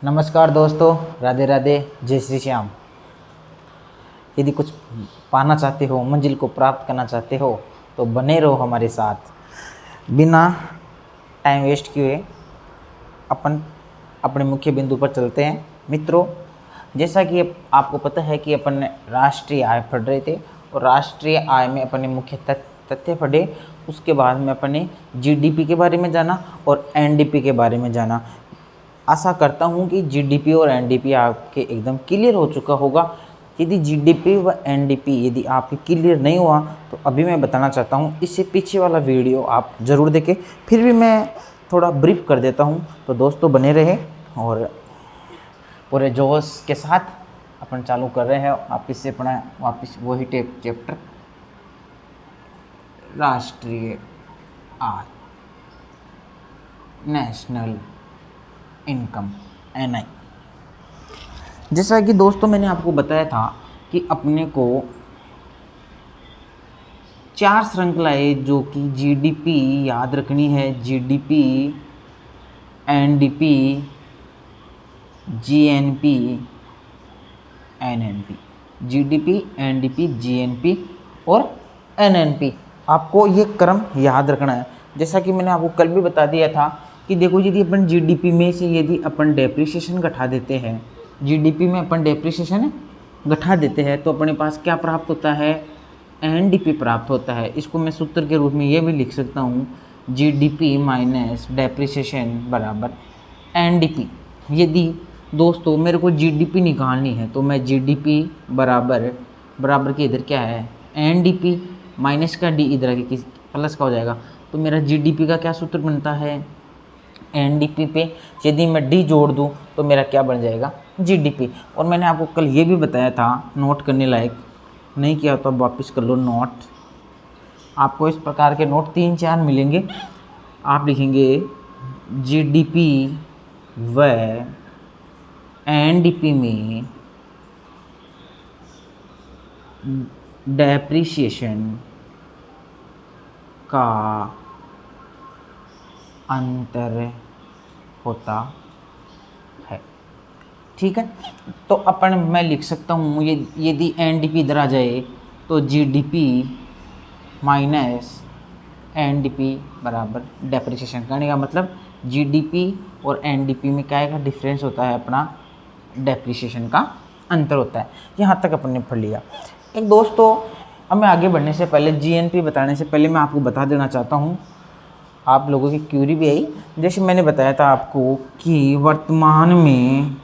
नमस्कार दोस्तों, राधे राधे, जय श्री श्याम। यदि कुछ पाना चाहते हो, मंजिल को प्राप्त करना चाहते हो तो बने रहो हमारे साथ। बिना टाइम वेस्ट किए अपन अपने मुख्य बिंदु पर चलते हैं। मित्रों, जैसा कि आपको पता है कि अपन ने राष्ट्रीय आय पढ़ रहे थे और राष्ट्रीय आय में अपन ने मुख्य तथ्य पढ़े। उसके बाद में अपन ने जीडीपी के बारे में जाना और एनडीपी के बारे में जाना। आशा करता हूँ कि जीडीपी और एनडीपी आपके एकदम क्लियर हो चुका होगा। यदि जीडीपी व एनडीपी यदि आपके क्लियर नहीं हुआ तो अभी मैं बताना चाहता हूँ, इससे पीछे वाला वीडियो आप ज़रूर देखें। फिर भी मैं थोड़ा ब्रीफ कर देता हूँ, तो दोस्तों बने रहे और पूरे जोश के साथ अपन चालू कर रहे हैं वापस से अपना वही चैप्टर राष्ट्रीय आय, नेशनल इनकम, एनआई। जैसा कि दोस्तों मैंने आपको बताया था कि अपने को 4 श्रृंखलाएं जो कि जीडीपी याद रखनी है। GDP, NDP, GNP, NNP. GDP, NDP, GNP और एनएनपी, आपको ये क्रम याद रखना है। जैसा कि मैंने आपको कल भी बता दिया था कि देखो, यदि अपन जीडीपी में से यदि अपन डेप्रिसिएशन घटा देते हैं, जीडीपी में अपन डेप्रिसिएशन घटा देते हैं तो अपने पास क्या प्राप्त होता है? एनडीपी प्राप्त होता है। इसको मैं सूत्र के रूप में ये भी लिख सकता हूँ, जीडीपी माइनस डेप्रिसिएशन बराबर एनडीपी। यदि दोस्तों मेरे को जीडीपी निकालनी है तो मैं जीडीपी बराबर के इधर क्या है, एनडीपी माइनस का डी इधर के प्लस का हो जाएगा। तो मेरा जीडीपी का क्या सूत्र बनता है? एनडीपी पे यदि मैं डी जोड़ दूं तो मेरा क्या बन जाएगा? जीडीपी। और मैंने आपको कल ये भी बताया था, नोट करने लायक, नहीं किया तो अब वापस कर लो नोट। आपको इस प्रकार के नोट 3-4 मिलेंगे। आप लिखेंगे जीडीपी व एनडीपी में डेप्रिसिएशन का अंतर होता है। ठीक है, तो अपन मैं लिख सकता हूँ, यदि एनडीपी इधर आ जाए तो जीडीपी माइनस एनडीपी बराबर डेप्रिसिएशन। करने का मतलब जीडीपी और एनडीपी में क्या है, डिफरेंस होता है अपना, डेप्रिसिएशन का अंतर होता है। यहाँ तक अपन ने पढ़ लिया। एक दोस्तों, अब मैं आगे बढ़ने से पहले, जीएनपी बताने से पहले मैं आपको बता देना चाहता हूँ, आप लोगों की क्यूरी भी आई। जैसे मैंने बताया था आपको कि वर्तमान में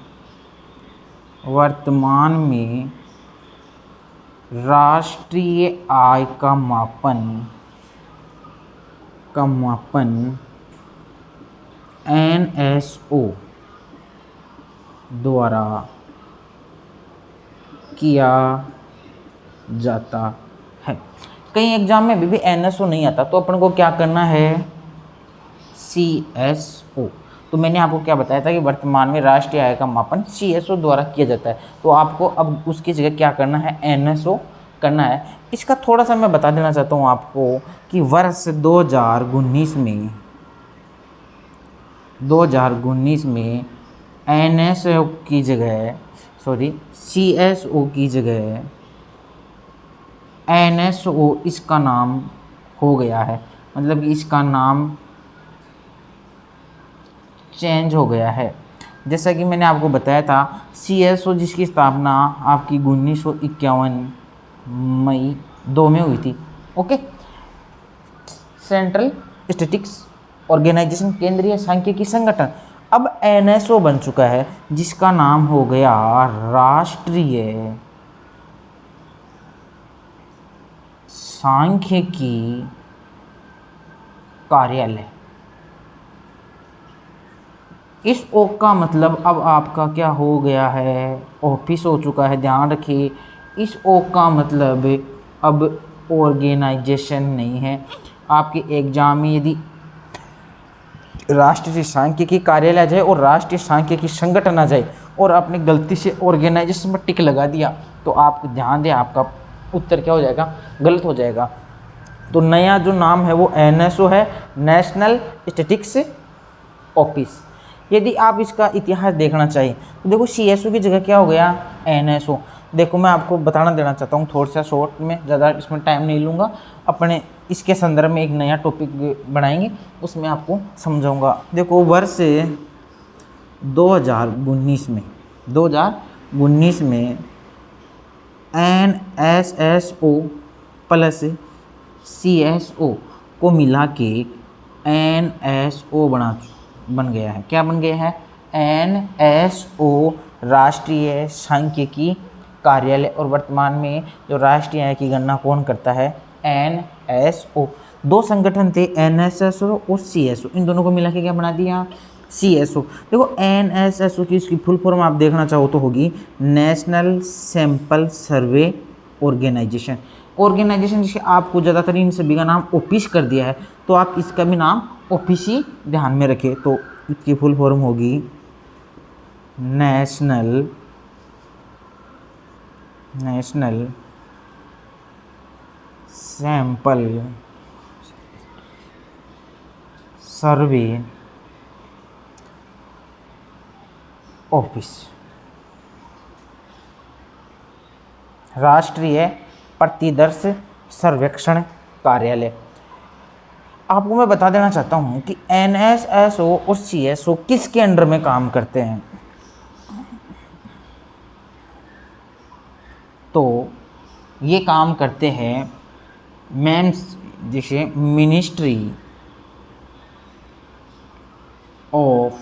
राष्ट्रीय आय का मापन एनएसओ द्वारा किया जाता है। कई एग्जाम में अभी भी एनएसओ नहीं आता तो अपन को क्या करना है? सीएसओ। तो मैंने आपको क्या बताया था कि वर्तमान में राष्ट्रीय आय का मापन सीएसओ द्वारा किया जाता है। तो आपको अब उसकी जगह क्या करना है? एनएसओ करना है। इसका थोड़ा सा मैं बता देना चाहता हूँ आपको कि वर्ष 2019 में एनएसओ की जगह, सीएसओ की जगह एनएसओ इसका नाम हो गया है। मतलब कि इसका नाम चेंज हो गया है। जैसा कि मैंने आपको बताया था, सीएसओ जिसकी स्थापना आपकी 1951 मई 2 में हुई थी। ओके, सेंट्रल स्टैटिस्टिक्स ऑर्गेनाइजेशन, केंद्रीय सांख्यिकी संगठन। अब एनएसओ बन चुका है जिसका नाम हो गया राष्ट्रीय सांख्यिकी कार्यालय। इस ओ का मतलब अब आपका क्या हो गया है? ऑफिस हो चुका है। ध्यान रखिए, इस ओ का मतलब अब ऑर्गेनाइजेशन नहीं है। आपके एग्जाम में यदि राष्ट्रीय सांख्यिकी कार्यालय आ जाए और राष्ट्रीय सांख्यिकी संगठन आ जाए और आपने गलती से ऑर्गेनाइजेशन में टिक लगा दिया तो आप ध्यान दें, आपका उत्तर क्या हो जाएगा? गलत हो जाएगा। तो नया जो नाम है वो एनएसओ है, नेशनल स्टैटिस्टिक्स ऑफिस। यदि आप इसका इतिहास देखना चाहिए तो देखो CSO की जगह क्या हो गया, NSO। देखो मैं आपको बताना देना चाहता हूँ थोड़ा सा शॉर्ट में, ज़्यादा इसमें टाइम नहीं लूँगा। अपने इसके संदर्भ में एक नया टॉपिक बनाएंगे, उसमें आपको समझाऊंगा। देखो वर्ष 2019 में NSSO प्लस CSO को मिला के NSO बन गया है। क्या बन गया है? NSO, राष्ट्रीय सांख्यिकी कार्यालय। और वर्तमान में जो राष्ट्रीय आय की गणना कौन करता है? NSO। दो संगठन थे NSSO और CSO, इन दोनों को मिला के क्या बना दिया? CSO। देखो NSSO की इसकी फुल फॉर्म आप देखना चाहो तो होगी national sample survey organisation. Organisation जिसे आपको ज़्यादातर इन सभी का नाम ऑफिस कर दिया है, तो आप इसका भी नाम ऑफिस ही ध्यान में रखें। तो इसकी फुल फॉर्म होगी नेशनल सैंपल सर्वे ऑफिस, राष्ट्रीय प्रतिदर्श सर्वेक्षण कार्यालय। आपको मैं बता देना चाहता हूं कि NSSO और CSO किसके अंडर में काम करते हैं। तो ये काम करते हैं MEMS, जिसे ministry of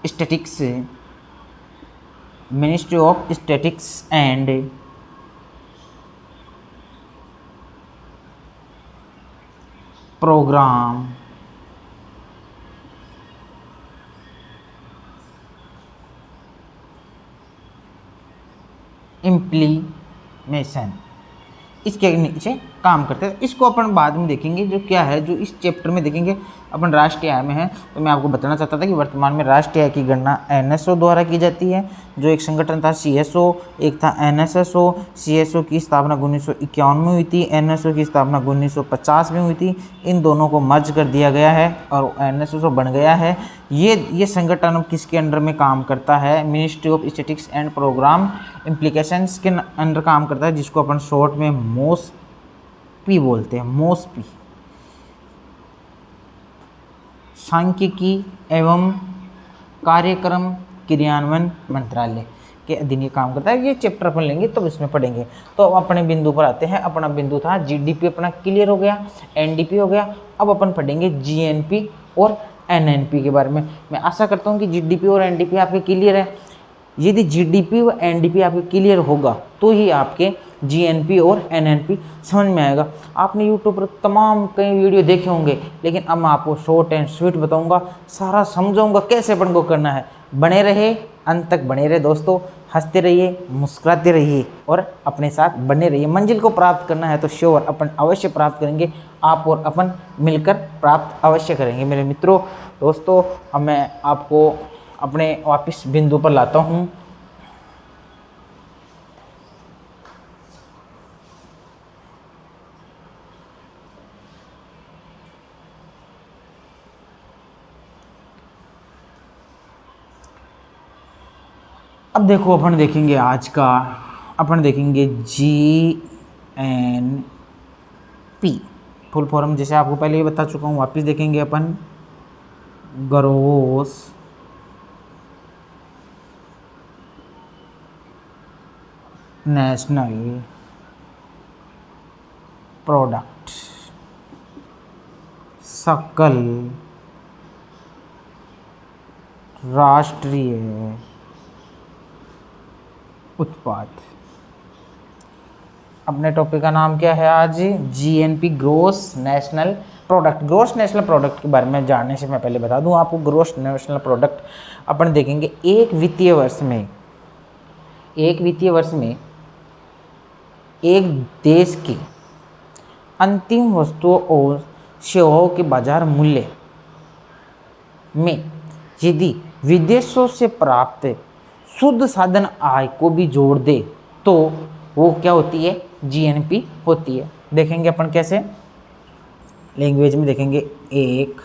statistics and programme implementation, इसके नीचे काम करते हैं। इसको अपन बाद में देखेंगे, जो क्या है, जो इस चैप्टर में देखेंगे। अपन राष्ट्रीय आय में है, तो मैं आपको बताना चाहता था कि वर्तमान में राष्ट्रीय आय की गणना NSO द्वारा की जाती है। जो एक संगठन था CSO, एक था NSSO। CSO की स्थापना 1951 में हुई थी, NSO की स्थापना 1950 में हुई थी। इन दोनों को मर्ज कर दिया गया है और NSSO बन गया है। ये संगठन किसके अंडर में काम करता है? Ministry of statistics and programme implications के अंडर काम करता है, जिसको अपन शॉर्ट में MOSPI बोलते हैं। MOSPI सांख्यिकी एवं कार्यक्रम क्रियान्वयन मंत्रालय के अधीन ये काम करता है। ये चैप्टर अपन लेंगे तब इसमें पढ़ेंगे। तो अब अपने बिंदु पर आते हैं। अपना बिंदु था GDP, अपना क्लियर हो गया, NDP हो गया। अब अपन पढ़ेंगे GNP और NNP के बारे में। मैं आशा करता हूँ कि GDP और NDP आपके क्लियर है। यदि GDP और NDP आपके क्लियर होगा तो ही आपके GNP और NNP समझ में आएगा। आपने YouTube पर तमाम कई वीडियो देखे होंगे, लेकिन अब मैं आपको शॉर्ट एंड स्वीट बताऊंगा, सारा समझाऊंगा कैसे अपन को करना है। बने रहे, अंत तक बने रहे दोस्तों, हंसते रहिए, मुस्कुराते रहिए और अपने साथ बने रहिए। मंजिल को प्राप्त करना है तो श्योर अपन अवश्य प्राप्त करेंगे। आप और अपन मिलकर प्राप्त अवश्य करेंगे मेरे मित्रों, दोस्तों। अब मैं आपको अपने वापस बिंदु पर लाता हूँ। अब देखो अपन देखेंगे आज का, अपन देखेंगे GNP फुल फॉर्म, जैसे आपको पहले ही बता चुका हूँ, वापस देखेंगे अपन। ग्रोस नेशनल प्रोडक्ट, सकल राष्ट्रीय उत्पाद। अपने टॉपिक का नाम क्या है आज? GNP, gross national product. Gross national product के बारे में जानने से मैं पहले बता दूं आपको, ग्रोस नेशनल प्रोडक्ट अपन देखेंगे एक वित्तीय वर्ष में एक देश के अंतिम वस्तुओं और सेवाओं के बाजार मूल्य में यदि विदेशों से प्राप्त शुद्ध साधन आय को भी जोड़ दे तो वो क्या होती है? GNP होती है। देखेंगे अपन कैसे, लैंग्वेज में देखेंगे। एक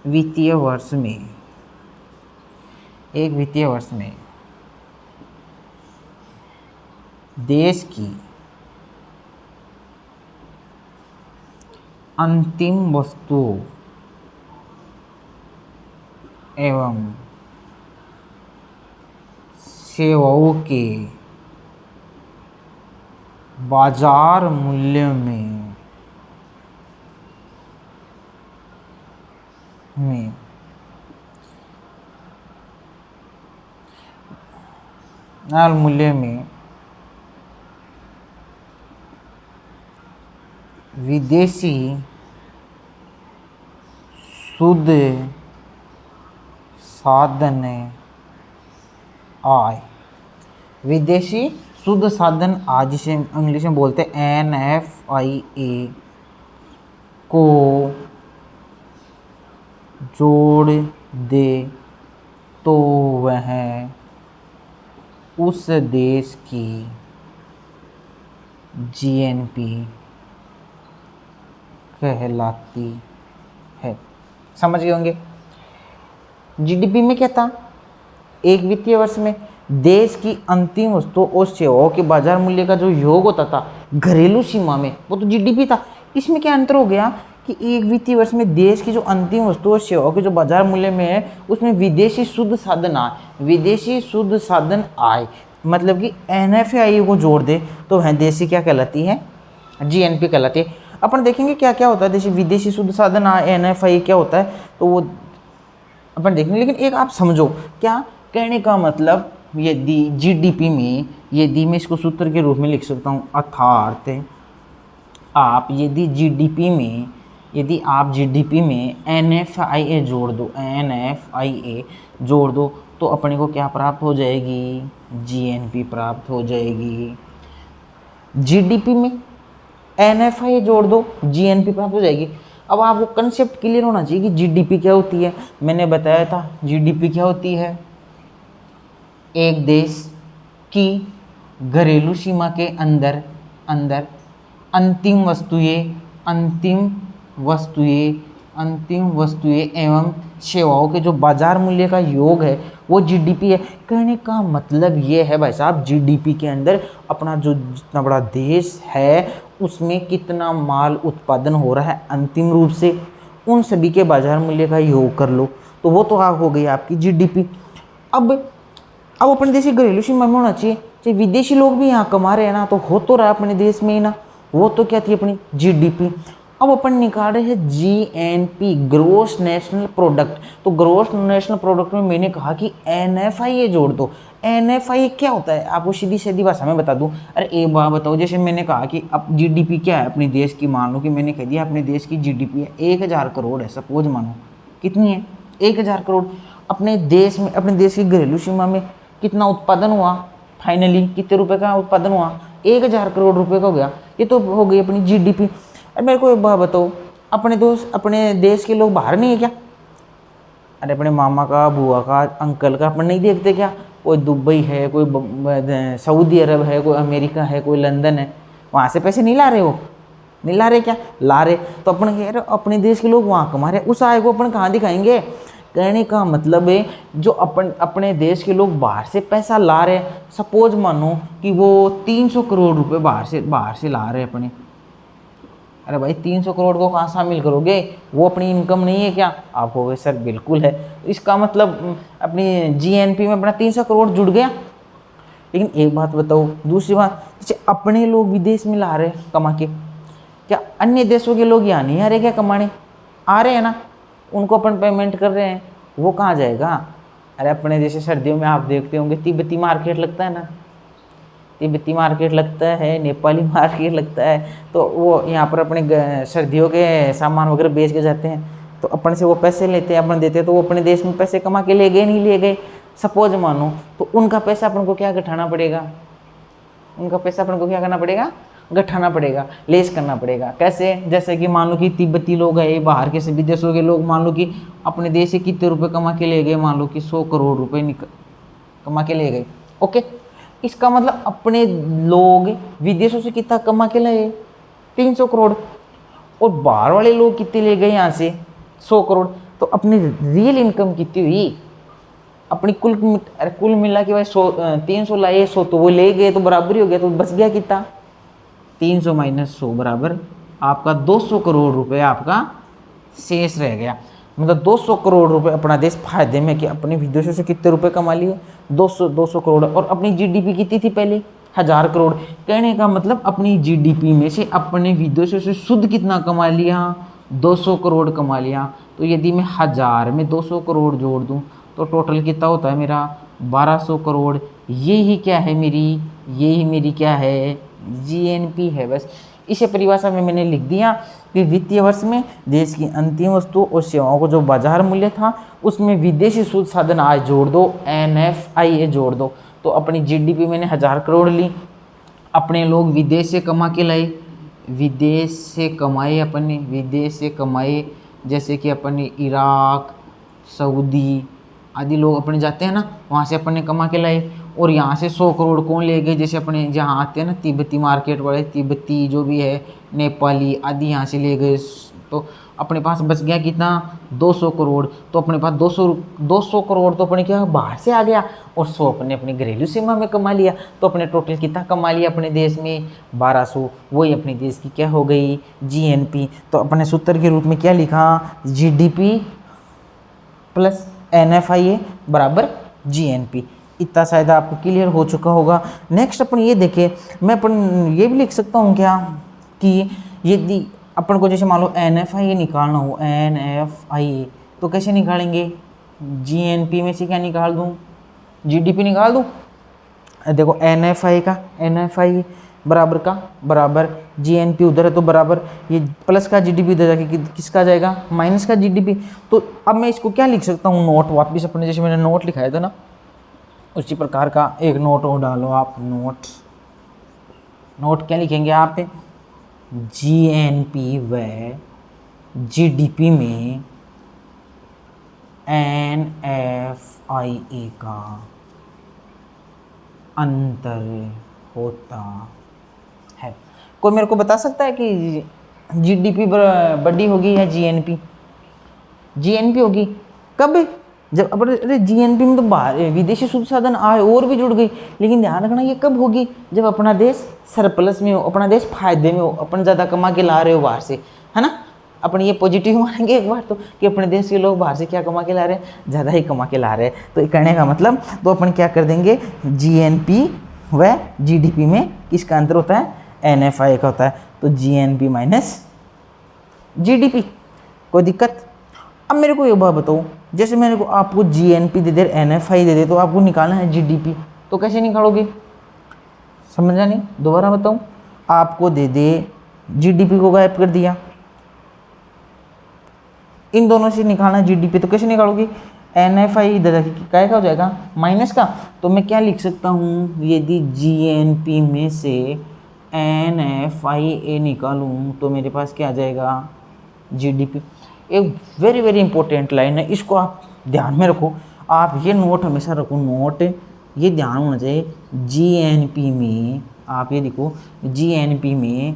वित्तीय वर्ष में, एक वित्तीय वर्ष में देश की अंतिम वस्तुओं एवं सेवाओं के बाजार मूल्य में विदेशी शुद्ध साधन आय, विदेशी शुद्ध साधन आय जिसे इंग्लिश में बोलते हैं NFIA को जोड़ दे तो वह उस देश की GNP कहलाती है। समझ गए होंगे। GDP में क्या था? एक वित्तीय वर्ष में देश की अंतिम वस्तुओं और सेवाओं के बाजार मूल्य का जो योग होता था घरेलू सीमा में, वो तो GDP था। इसमें क्या अंतर हो गया कि एक वित्तीय वर्ष में देश की जो अंतिम वस्तुओं और सेवाओं के जो बाजार मूल्य में है उसमें विदेशी शुद्ध साधन आय, विदेशी शुद्ध साधन आय मतलब कि NFIA को जोड़ दे तो वह देश की क्या कहलाती है? GNP कहलाती है। अपन देखेंगे क्या क्या होता है जैसे विदेशी शुद्ध साधन आय NFIA क्या होता है तो वो अपन देखेंगे। लेकिन एक आप समझो, क्या कहने का मतलब, यदि GDP में, यदि मैं इसको सूत्र के रूप में लिख सकता हूँ, अर्थात आप यदि आप GDP में NFIA जोड़ दो, NFIA जोड़ दो तो अपने को क्या प्राप्त हो जाएगी? GNP प्राप्त हो जाएगी। GDP में NFIA जोड़ दो, GNP प्राप्त हो जाएगी। अब आपको कंसेप्ट क्लियर होना चाहिए कि GDP क्या होती है। मैंने बताया था GDP क्या होती है? एक देश की घरेलू सीमा के अंदर अंतिम वस्तुएं एवं सेवाओं के जो बाजार मूल्य का योग है वो GDP है। कहने का मतलब ये है भाई साहब, GDP के अंदर अपना जो जितना बड़ा देश है उसमें कितना माल उत्पादन हो रहा है अंतिम रूप से, उन सभी के बाजार मूल्य का योग कर लो तो वो तो हो गई आपकी GDP। अब अपने देश की घरेलू सीमा में होना चाहिए, चाहे विदेशी लोग भी यहाँ कमा रहे हैं ना तो हो तो रहा है अपने देश में ही ना, वो तो क्या थी अपनी GDP। अब अपन निकाल रहे हैं GNP, ग्रोस नेशनल प्रोडक्ट। तो ग्रोस नेशनल प्रोडक्ट में मैंने कहा कि NFIA जोड़ दो। NFIA क्या होता है आपको सीधी सीधी भाषा में बता दूं। अरे एक बात बताओ, जैसे मैंने कहा कि अब GDP क्या है अपने देश की, मान लो कि मैंने कह दिया अपने देश की GDP है 1000 करोड़ है, सपोज मानो कितनी है 1000 करोड़। अपने देश में, अपने देश की घरेलू सीमा में कितना उत्पादन हुआ, फाइनली कितने रुपए का उत्पादन हुआ? 1000 करोड़ रुपए का हो गया। ये तो हो गई अपनी GDP। अब मेरे को एक बात बताओ, अपने देश के लोग बाहर नहीं है क्या? अरे अपने मामा का, बुआ का, अंकल का अपन नहीं देखते क्या? कोई दुबई है, कोई सऊदी अरब है, कोई अमेरिका है, कोई लंदन है, वहाँ से पैसे नहीं ला रहे हो? नहीं ला रहे क्या? ला रहे। तो अपन कह रहे अपने देश के लोग वहाँ कमा रहे, उस आय को अपन कहाँ दिखाएंगे? कहने का मतलब है जो अपने देश के लोग बाहर से पैसा ला रहे हैं, सपोज मानो कि वो 300 करोड़ रुपए बाहर से ला रहे हैं अपने। अरे भाई 300 करोड़ को कहाँ शामिल करोगे? वो अपनी इनकम नहीं है क्या? आप कहोगे सर बिल्कुल है। इसका मतलब अपनी GNP में अपना 300 करोड़ जुड़ गया। लेकिन एक बात बताओ, दूसरी बात, जैसे अपने लोग विदेश में ला रहे हैं कमा के, क्या अन्य देशों के लोग यहाँ नहीं आ रहे क्या कमाने? आ रहे हैं ना, उनको अपन पेमेंट कर रहे हैं, वो कहाँ जाएगा? अरे अपने जैसे सर्दियों में आप देखते होंगे तिब्बती मार्केट लगता है ना, तिब्बती मार्केट लगता है, नेपाली मार्केट लगता है, तो वो यहाँ पर अपने सर्दियों के सामान वगैरह बेच के जाते हैं, तो अपन से वो पैसे लेते हैं, अपन देते हैं, तो वो अपने देश में पैसे कमा के ले गए, नहीं ले गए सपोज मानो, तो उनका पैसा अपन को क्या गठाना पड़ेगा? उनका पैसा अपन को क्या करना पड़ेगा? गठाना पड़ेगा, लेस करना पड़ेगा। कैसे? जैसे कि मान लो कि तिब्बती लोग है, बाहर के सभी देशों के लोग मान लो कि अपने देश से कितने रुपए कमा के ले गए, मान लो कि 100 करोड़ रुपए कमा के ले गए। ओके, इसका मतलब अपने लोग विदेशों से कितना कमा के लाए? 300 करोड़। और बाहर वाले लोग कितने ले गए यहाँ से? 100 करोड़। तो तो अपनी रियल इनकम कितनी हुई, अपनी कुल मिला के भाई 300 लाए, 100 तो वो ले गए तो बराबर ही हो गया, तो बच गया कितना, 300 माइनस 100 बराबर आपका 200 करोड़ रुपए आपका शेष रह गया। मतलब 200 करोड़ रुपए अपना देश फायदे में कि अपने विदेशों से कितने रुपए कमा लिए, 200 करोड़। और अपनी जीडीपी कितनी थी पहले, 1000 करोड़। कहने का मतलब अपनी जीडीपी में से अपने विदेशों से शुद्ध कितना कमा लिया, 200 करोड़ कमा लिया। तो यदि मैं 1000 में 200 करोड़ जोड़ दूं तो टोटल कितना होता है मेरा, 1200 करोड़। यही क्या है मेरी, यही मेरी क्या है, जीएनपी है। बस इसे परिभाषा में मैंने लिख दिया कि वित्तीय वर्ष में देश की अंतिम वस्तु और सेवाओं को जो बाजार मूल्य था उसमें विदेशी शुद्ध साधन आय जोड़ दो, NFIA जोड़ दो। तो अपनी जीडीपी मैंने 1000 करोड़ ली, अपने लोग विदेश से कमा के लाए, विदेश से कमाए, अपने विदेश से कमाए, जैसे कि अपने इराक, सऊदी आदि लोग अपने जाते हैं ना, वहाँ से अपने कमा के लाए। और यहाँ से 100 करोड़ कौन ले गए, जैसे अपने जहाँ आते हैं ना तिब्बती मार्केट वाले, तिब्बती जो भी है, नेपाली आदि यहाँ से ले गए। तो अपने पास बच गया कितना, 200 करोड़। तो अपने पास 200 करोड़ तो अपने क्या बाहर से आ गया, और 100 अपने अपनी घरेलू सीमा में कमा लिया। तो अपने टोटल कितना कमा लिया अपने देश में, 1200। वही अपने देश की क्या हो गई, जीएनपी। तो अपने सूत्र के रूप में क्या लिखा, जीडीपी प्लस NFIA बराबर जीएनपी। इतना शायद आपको क्लियर हो चुका होगा। नेक्स्ट अपन ये देखें, मैं अपन ये भी लिख सकता हूँ क्या कि यदि अपन को जैसे मान लो NFIA निकालना हो, NFIA, तो कैसे निकालेंगे, जीएनपी में से क्या निकाल दूँ, जीडीपी निकाल दूँ। देखो NFIA का NFIA बराबर का बराबर जीएनपी उधर है तो बराबर ये प्लस का जीडीपी उधर जाके किसका जाएगा, माइनस का जीडीपी। तो अब मैं इसको क्या लिख सकता हूँ, नोट वापस अपने जैसे मैंने नोट लिखाया था ना उसी प्रकार का एक नोट और डालो आप। नोट क्या लिखेंगे आप, जीएनपी व जीडीपी में NFIA का अंतर होता है। कोई मेरे को बता सकता है कि जीडीपी बड़ी होगी या जीएनपी, जीएनपी होगी कब, जब अपने जीएनपी में तो बाहर विदेशी शुद्ध साधन आए और भी जुड़ गई। लेकिन ध्यान रखना ये कब होगी, जब अपना देश सरप्लस में हो, अपना देश फायदे में हो, अपन ज़्यादा कमा के ला रहे हो बाहर से, है ना। अपन ये पॉजिटिव मानेंगे एक बार तो कि अपने देश के लोग बाहर से क्या कमा के ला रहे हैं, ज़्यादा ही कमा के ला रहे हैं। तो कहने का मतलब तो अपन क्या कर देंगे, जीएनपी व जीडीपी में किसका अंतर होता है, NFIA का होता है। तो जीएनपी माइनस जीडीपी, कोई दिक्कत। अब मेरे को ये बात बताओ, जैसे मेरे को आपको जीएनपी दे दे, NFIA दे दे, तो आपको निकालना है जीडीपी, तो कैसे निकालोगे, समझा नहीं, दोबारा बताऊं। आपको दे दे जीडीपी को गायब कर दिया, इन दोनों से निकालना है जीडीपी, तो कैसे निकालोगे, NFIA इधर जाके क्या का हो जाएगा, माइनस का। तो मैं क्या लिख सकता हूँ, यदि जीएनपी में से NFIA निकालूं तो मेरे पास क्या आ जाएगा, जीडीपी। एक वेरी वेरी इंपॉर्टेंट लाइन है, इसको आप ध्यान में रखो, आप ये नोट हमेशा रखो, नोट ये ध्यान होना चाहिए। जीएनपी में आप ये देखो, जीएनपी में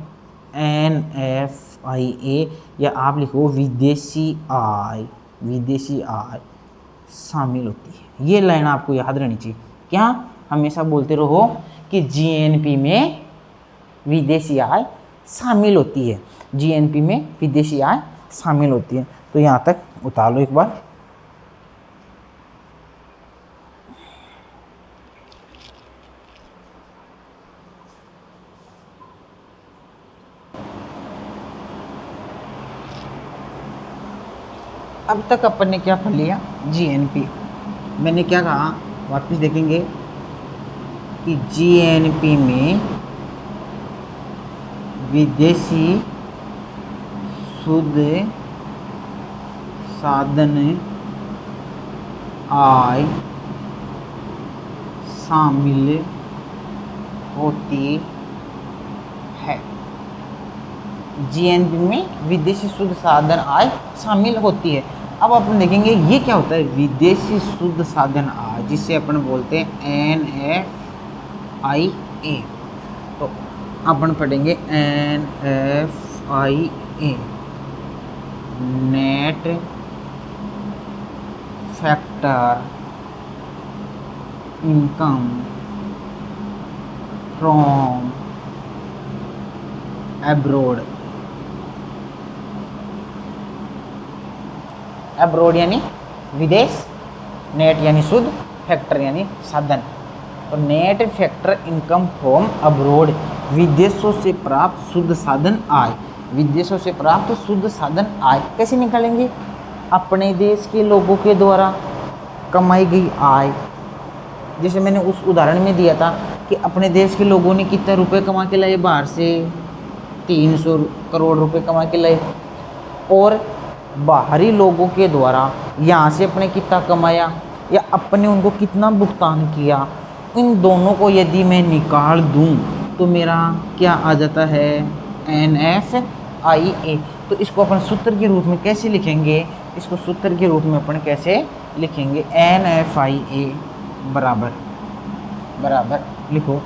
NFIA या आप लिखो विदेशी आय, विदेशी आय शामिल होती है। ये लाइन आपको याद रहनी चाहिए। क्या हमेशा बोलते रहो कि जीएनपी में विदेशी आय शामिल होती है, जीएनपी में विदेशी आय शामिल होती है। तो यहाँ तक उतार लो एक बार। अब तक अपन ने क्या पढ़ लिया, जीएनपी। मैंने क्या कहा, वापस देखेंगे कि जीएनपी में विदेशी शुद्ध साधन आय शामिल होती है, जीएनपी में विदेशी शुद्ध साधन आय शामिल होती है। अब अपन देखेंगे ये क्या होता है, विदेशी शुद्ध साधन आय, जिसे अपन बोलते हैं NFIA। तो अपन पढ़ेंगे NFIA, net factor income from abroad. Abroad यानी विदेश, नेट यानी शुद्ध, फैक्टर यानी साधन। तो net factor income from abroad, विदेशों से प्राप्त शुद्ध साधन आय। विदेशों से प्राप्त शुद्ध साधन आय कैसे निकालेंगे? अपने देश के लोगों के द्वारा कमाई गई आय। जैसे मैंने उस उदाहरण में दिया था कि अपने देश के लोगों ने कितने रुपए कमा के लाए, बाहर से 300 करोड़ रुपए कमा के लाए, और बाहरी लोगों के द्वारा यहाँ से अपने कितना कमाया या अपने उनको कितना भुगतान किया, इन दोनों को यदि मैं निकाल दूँ तो मेरा क्या आ जाता है? NFIA। तो इसको अपन सूत्र के रूप में कैसे लिखेंगे? इसको सूत्र के रूप में अपन कैसे लिखेंगे? NFIA बराबर बराबर लिखो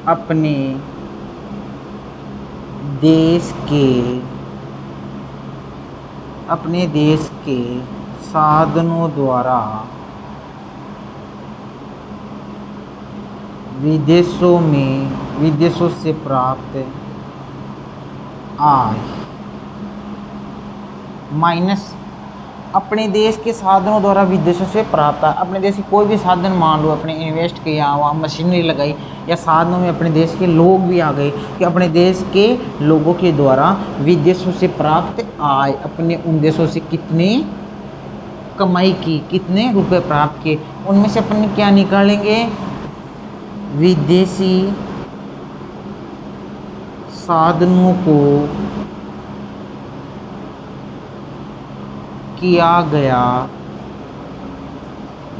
अपने देश के साधनों द्वारा विदेशों से प्राप्त आय माइनस अपने देश के साधनों द्वारा विदेशों से प्राप्त आय। अपने देश की कोई भी साधन मान लो, अपने इन्वेस्ट किया, वहाँ मशीनरी लगाई, या साधनों में अपने देश के लोग भी आ गए, कि अपने देश के लोगों के द्वारा विदेशों से प्राप्त आय, अपने उन देशों से कितनी कमाई की, कितने रुपए प्राप्त किए, उनमें से अपन क्या निकालेंगे? विदेशी साधनों को किया गया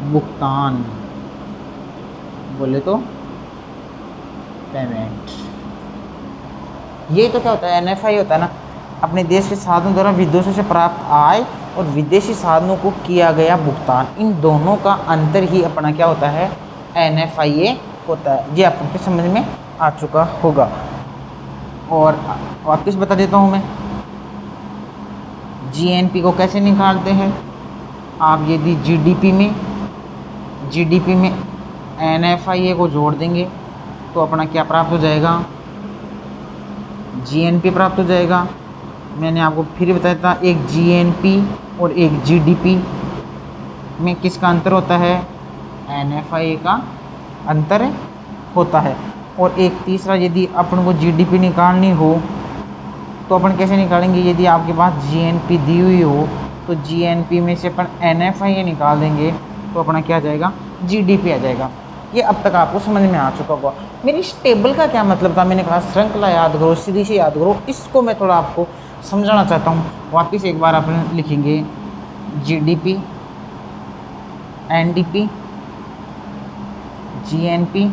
भुगतान, बोले तो पेमेंट। ये तो क्या होता है? NFI होता है ना, अपने देश के साधनों द्वारा विदेशों से प्राप्त आय और विदेशी साधनों को किया गया भुगतान, इन दोनों का अंतर ही अपना क्या होता है? NFIA होता है। ये आपके समझ में आ चुका होगा। और वापस बता देता हूँ मैं, GNP को कैसे निकालते हैं? आप यदि GDP में NFIA को जोड़ देंगे तो अपना क्या प्राप्त हो जाएगा? GNP प्राप्त हो जाएगा। मैंने आपको फिर बताया था, एक GNP और एक GDP में किसका अंतर होता है? NFIA का अंतर होता है। और एक तीसरा, यदि अपन को GDP निकालनी हो तो अपन कैसे निकालेंगे? यदि आपके पास GNP दी हुई हो तो GNP में से अपन NFIA निकाल देंगे तो अपना क्या आ जाएगा? GDP आ जाएगा। ये अब तक आपको समझ में आ चुका होगा। मेरी इस टेबल का क्या मतलब था? मैंने कहा श्रृंखला याद करो, सीधी से याद करो। इसको मैं थोड़ा आपको समझाना चाहता हूँ। वापस एक बार अपन लिखेंगे GDP, NDP, GNP,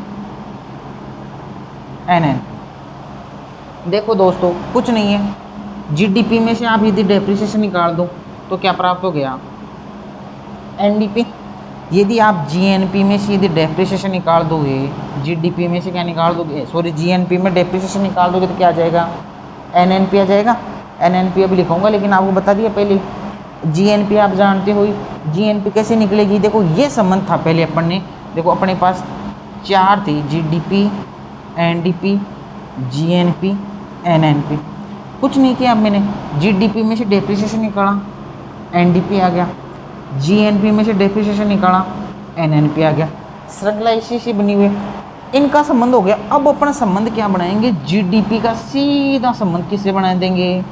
NNP। देखो दोस्तों, कुछ नहीं है, GDP में से आप यदि डेप्रिसिएशन निकाल दो तो क्या प्राप्त हो गया? NDP। यदि आप GNP में से यदि डेप्रिसिएशन निकाल दोगे, GDP में से क्या निकाल दोगे, सॉरी GNP में डेप्रिसिएशन निकाल दोगे तो क्या आ जाएगा? NNP आ जाएगा। NNP अभी लिखूंगा, लेकिन आपको बता दिया पहले। GNP आप जानते हो, GNP कैसे निकलेगी? देखो ये संबंध था पहले अपन ने, देखो अपने पास चार थी, GDP, NDP, GNP, NNP। कुछ नहीं किया, अब मैंने GDP में से डेप्रिसिएशन निकाला, NDP आ गया, GNP में से डेप्रिसिएशन निकाला, NNP आ गया। श्रृंखला इसी से बनी हुई है, इनका संबंध हो गया। अब अपना संबंध क्या बनाएंगे? GDP का सीधा संबंध किससे बना देंगे?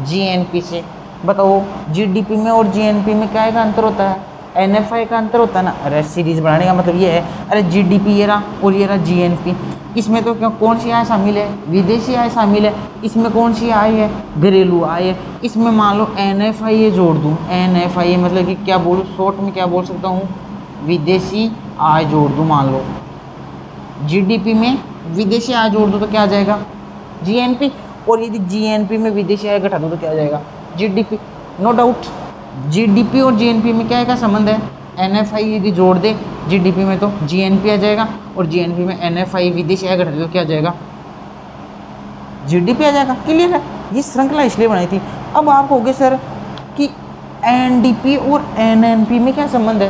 GNP से। बताओ GDP में और GNP में क्या का अंतर होता है? NFI का अंतर होता है ना। अरे सीरीज बनाने का मतलब ये है, अरे GDP ये रहा और ये रहा GNP, इसमें तो क्या कौन सी आय शामिल है? विदेशी आय शामिल है। इसमें कौन सी आय है? घरेलू आय है। इसमें मान लो NFIA जोड़ दूँ, NFIA मतलब कि क्या बोलूँ, शॉर्ट में क्या बोल सकता हूँ? विदेशी आय जोड़ दूँ। मान लो GDP में विदेशी आय जोड़ दूँ तो क्या आ जाएगा? GNP। और यदि GNP में विदेशी आय घटा दूँ तो क्या आ जाएगा? GDP। नो डाउट GDP और GNP में क्या का संबंध है? NFI यदि जोड़ दे GDP में तो GNP आ जाएगा, और GNP में NFI विदेशी आय घटा दे तो क्या आ जाएगा, GDP आ जाएगा। क्लियर है, ये श्रृंखला इसलिए बनाई थी। अब आप कहोगे सर कि NDP और NNP में क्या संबंध है?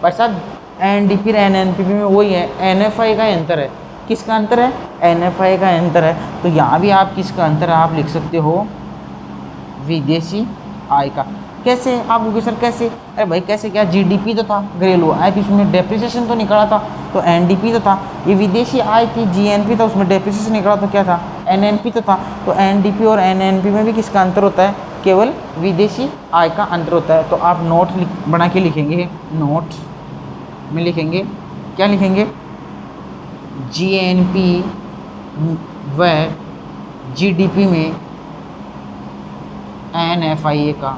भाई साहब NDP और NNP में वही है, NFI का अंतर है। किसका अंतर है? NFI का अंतर है। तो यहाँ भी आप किसका अंतर है आप लिख सकते हो, विदेशी आय का। कैसे? आप कहोगे सर कैसे? अरे भाई कैसे क्या, GDP तो था, घरेलू आय थी, उसमें डेप्रिसिएशन तो निकला था, तो NDP तो था। ये विदेशी आय थी, GNP था, उसमें डेप्रिसिएशन निकला तो क्या था, NNP तो था। तो NDP और NNP में भी किसका अंतर होता है? केवल विदेशी आय का अंतर होता है। तो आप नोट बना के लिखेंगे, नोट में लिखेंगे, क्या लिखेंगे, GNP व GDP में NFI का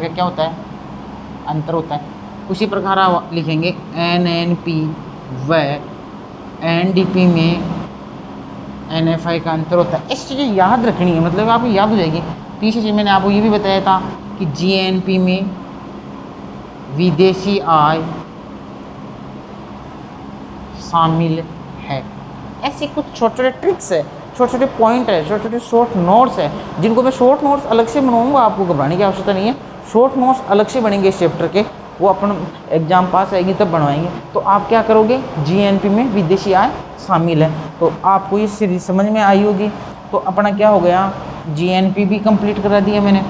क्या होता है, अंतर होता है। उसी प्रकार आप लिखेंगे NNP व NDP में NFI का अंतर होता है। इस चीज़ें याद रखनी है, मतलब आपको याद हो जाएगी। तीसरी चीज़ मैंने आपको ये भी बताया था कि GNP में विदेशी आय शामिल है। ऐसे कुछ छोटे छोटे ट्रिक्स है, छोटे छोटे पॉइंट है, छोटे छोटे शॉर्ट नोट्स है, जिनको मैं शॉर्ट नोट्स अलग से बनाऊंगा, आपको घबराने की आवश्यकता नहीं है। शॉर्ट नोट्स अलग से बनेंगे इस चैप्टर के, वो अपन एग्जाम पास आएगी तब बनवाएंगे। तो आप क्या करोगे, GNP में विदेशी आय शामिल है, तो आपको ये सीरीज समझ में आई होगी। तो अपना क्या हो गया, GNP भी कंप्लीट करा दिया मैंने,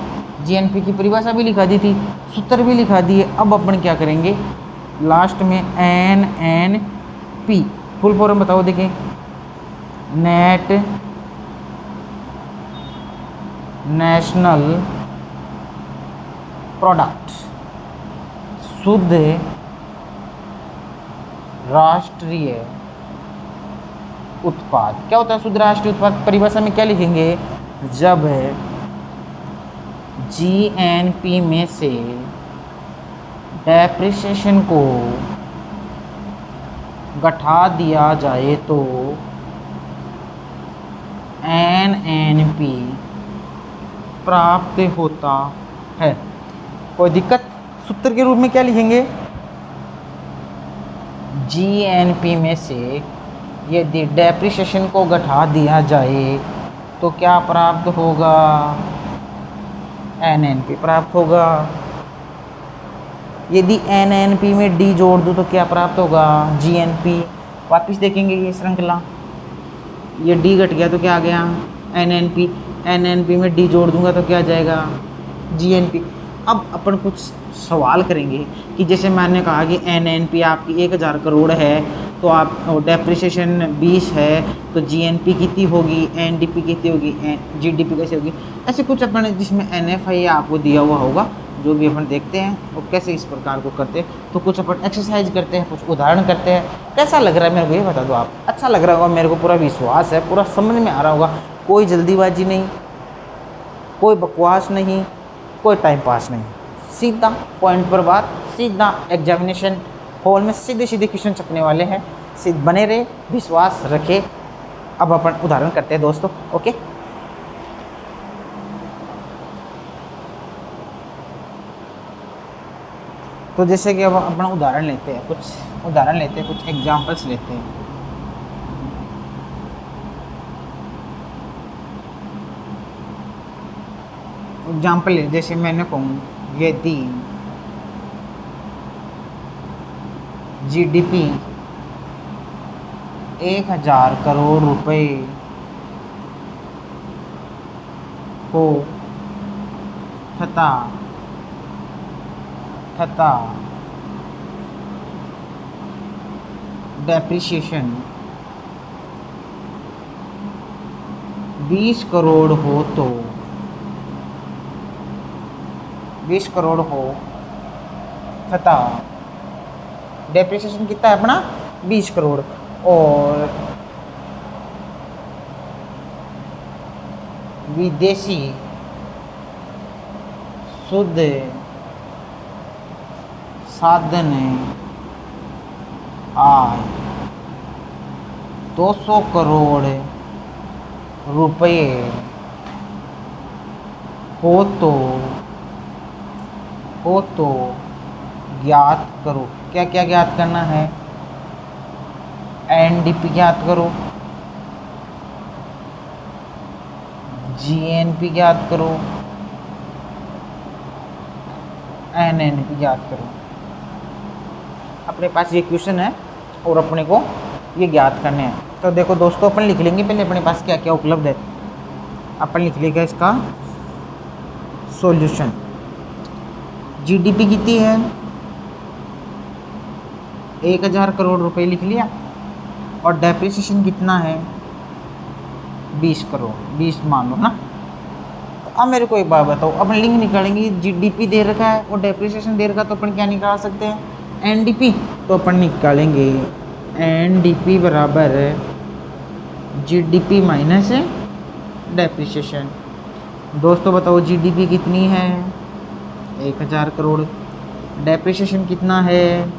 GNP की परिभाषा भी लिखा दी थी, सूत्र भी लिखा दिए। अब अपन क्या करेंगे, लास्ट में NNP फुल फॉर्म बताओ, देखिए, नेट नेशनल प्रोडक्ट, शुद्ध राष्ट्रीय उत्पाद। क्या होता है शुद्ध राष्ट्रीय उत्पाद? परिभाषा में क्या लिखेंगे, जब GNP में से डेप्रिसिएशन को घटा दिया जाए तो NNP प्राप्त होता है। कोई दिक्कत? सूत्र के रूप में क्या लिखेंगे, GNP में से यदि डेप्रिसिएशन को घटा दिया जाए तो क्या प्राप्त होगा, NNP प्राप्त होगा। यदि NNP में D जोड़ दूँ तो क्या प्राप्त होगा, GNP। वापिस देखेंगे ये श्रृंखला, ये D घट गया तो क्या आ गया, NNP। NNP में D जोड़ दूंगा तो क्या आ जाएगा, GNP। अब अपन कुछ सवाल करेंगे कि जैसे मैंने कहा कि NNP आपकी 1000 करोड़ है, तो आप डेप्रिसिएशन 20 है, तो GNP कितनी होगी, NDP कितनी होगी, GDP कैसे होगी। ऐसे कुछ अपन जिसमें NFI आपको दिया हुआ होगा, जो भी अपन देखते हैं वो कैसे इस प्रकार को करते हैं। तो कुछ अपन एक्सरसाइज करते हैं, कुछ उदाहरण करते हैं। कैसा लग रहा है मेरे को ये बता दो आप। अच्छा लग रहा होगा, मेरे को पूरा विश्वास है, पूरा समझ में आ रहा होगा। कोई जल्दीबाजी नहीं, कोई बकवास नहीं, कोई टाइम पास नहीं, सीधा पॉइंट पर बात, सीधा एग्जामिनेशन हॉल में सीधे सीधे क्वेश्चन छपने वाले हैं। सीधे बने रहे, विश्वास रखे। अब अपन उदाहरण करते हैं दोस्तों, ओके। तो जैसे कि अब अपना उदाहरण लेते हैं, कुछ उदाहरण लेते हैं, कुछ एग्जाम्पल्स लेते हैं। एग्जाम्पल ले, जैसे मैंने कहूँ यदि GDP 1000 करोड़ रुपए हो तथा डेप्रिसिएशन 20 करोड़ हो तो 20 करोड़ हो तथा डेप्रिसिएशन कितना है अपना 20 करोड़, और विदेशी शुद्ध साधन आय 200 करोड़ रुपये हो हो तो ज्ञात करो। क्या क्या ज्ञात करना है? एनडीपी ज्ञात करो, जीएनपी ज्ञात करो, एनएनपी ज्ञात करो। अपने पास ये क्वेश्चन है और अपने को ये ज्ञात करने हैं। तो देखो दोस्तों, अपन लिख लेंगे पहले अपने पास क्या क्या उपलब्ध है। अपन लिख लेगा इसका सॉल्यूशन। जीडीपी कितनी है? 1000 करोड़ रुपए लिख लिया। और डेप्रिसिएशन कितना है? 20 करोड़, 20 मान लो ना। तो अब मेरे को एक बात बताओ, अपन लिंक निकालेंगे। जीडीपी दे रखा है और डेप्रिसिएशन दे रखा है, तो अपन क्या निकाल सकते हैं? एनडीपी। तो अपन निकालेंगे एनडीपी बराबर जीडीपी माइनस डेप्रिसिएशन। दोस्तों बताओ जीडीपी कितनी है? 1000 करोड़। डेप्रिसिएशन कितना है?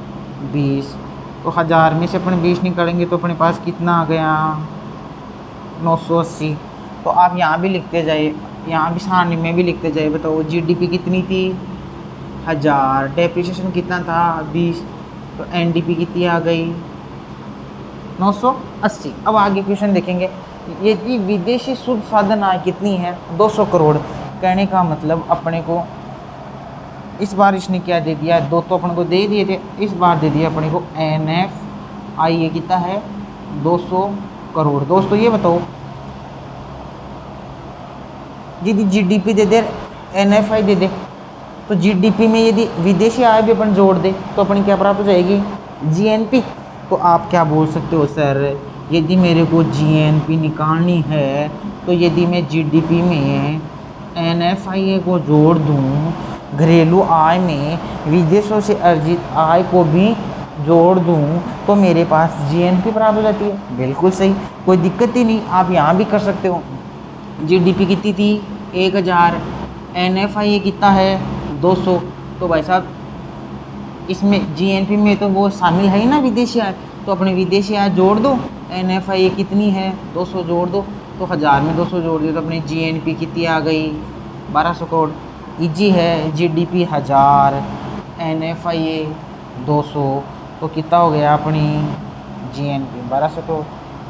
20। तो 1000 में से अपन 20 निकालेंगे तो अपने पास कितना आ गया? 980। तो आप यहाँ भी लिखते जाइए, यहाँ भी सारणी में भी लिखते जाइए। बताओ जीडीपी कितनी थी? 1000। डेप्रिसिएशन कितना था? 20। तो एनडीपी कितनी आ गई? 980। अब आगे क्वेश्चन देखेंगे। यदि विदेशी शुद्ध साधन आय कितनी है? 200 करोड़। कहने का मतलब अपने को इस बार इसने क्या दे दिया? दो तो अपन को दे दिए थे, इस बार दे दिया अपने को एनएफआई। ये कितना है? 200 करोड़। दोस्तों ये बताओ, यदि जीडीपी दे दे, एनएफआई दे दे, तो जीडीपी में यदि विदेशी आय भी अपन जोड़ दे तो अपनी क्या प्राप्त हो जाएगी? जीएनपी। तो आप क्या बोल सकते हो? सर यदि मेरे को जीएनपी निकालनी है तो यदि मैं जीडीपी में एनएफआई को जोड़ दूं, घरेलू आय में विदेशों से अर्जित आय को भी जोड़ दूं, तो मेरे पास जीएनपी प्राप्त हो जाती है। बिल्कुल सही, कोई दिक्कत ही नहीं, आप यहाँ भी कर सकते हो। जीडीपी कितनी थी? 1000। एनएफआई कितना है? 200। तो भाई साहब इसमें जीएनपी में तो वो शामिल है ही ना, विदेशी आय। तो अपने विदेशी आय जोड़ दो। एनएफआई कितनी है? 200 जोड़ दो। तो 1000 में 200 जोड़ दिया तो अपनी जीएनपी कितनी आ गई? 1200 करोड़। इजी है। जीडीपी 1000, एनएफआई 200, तो कितना हो गया अपनी जीएनपी? 1200 करोड़।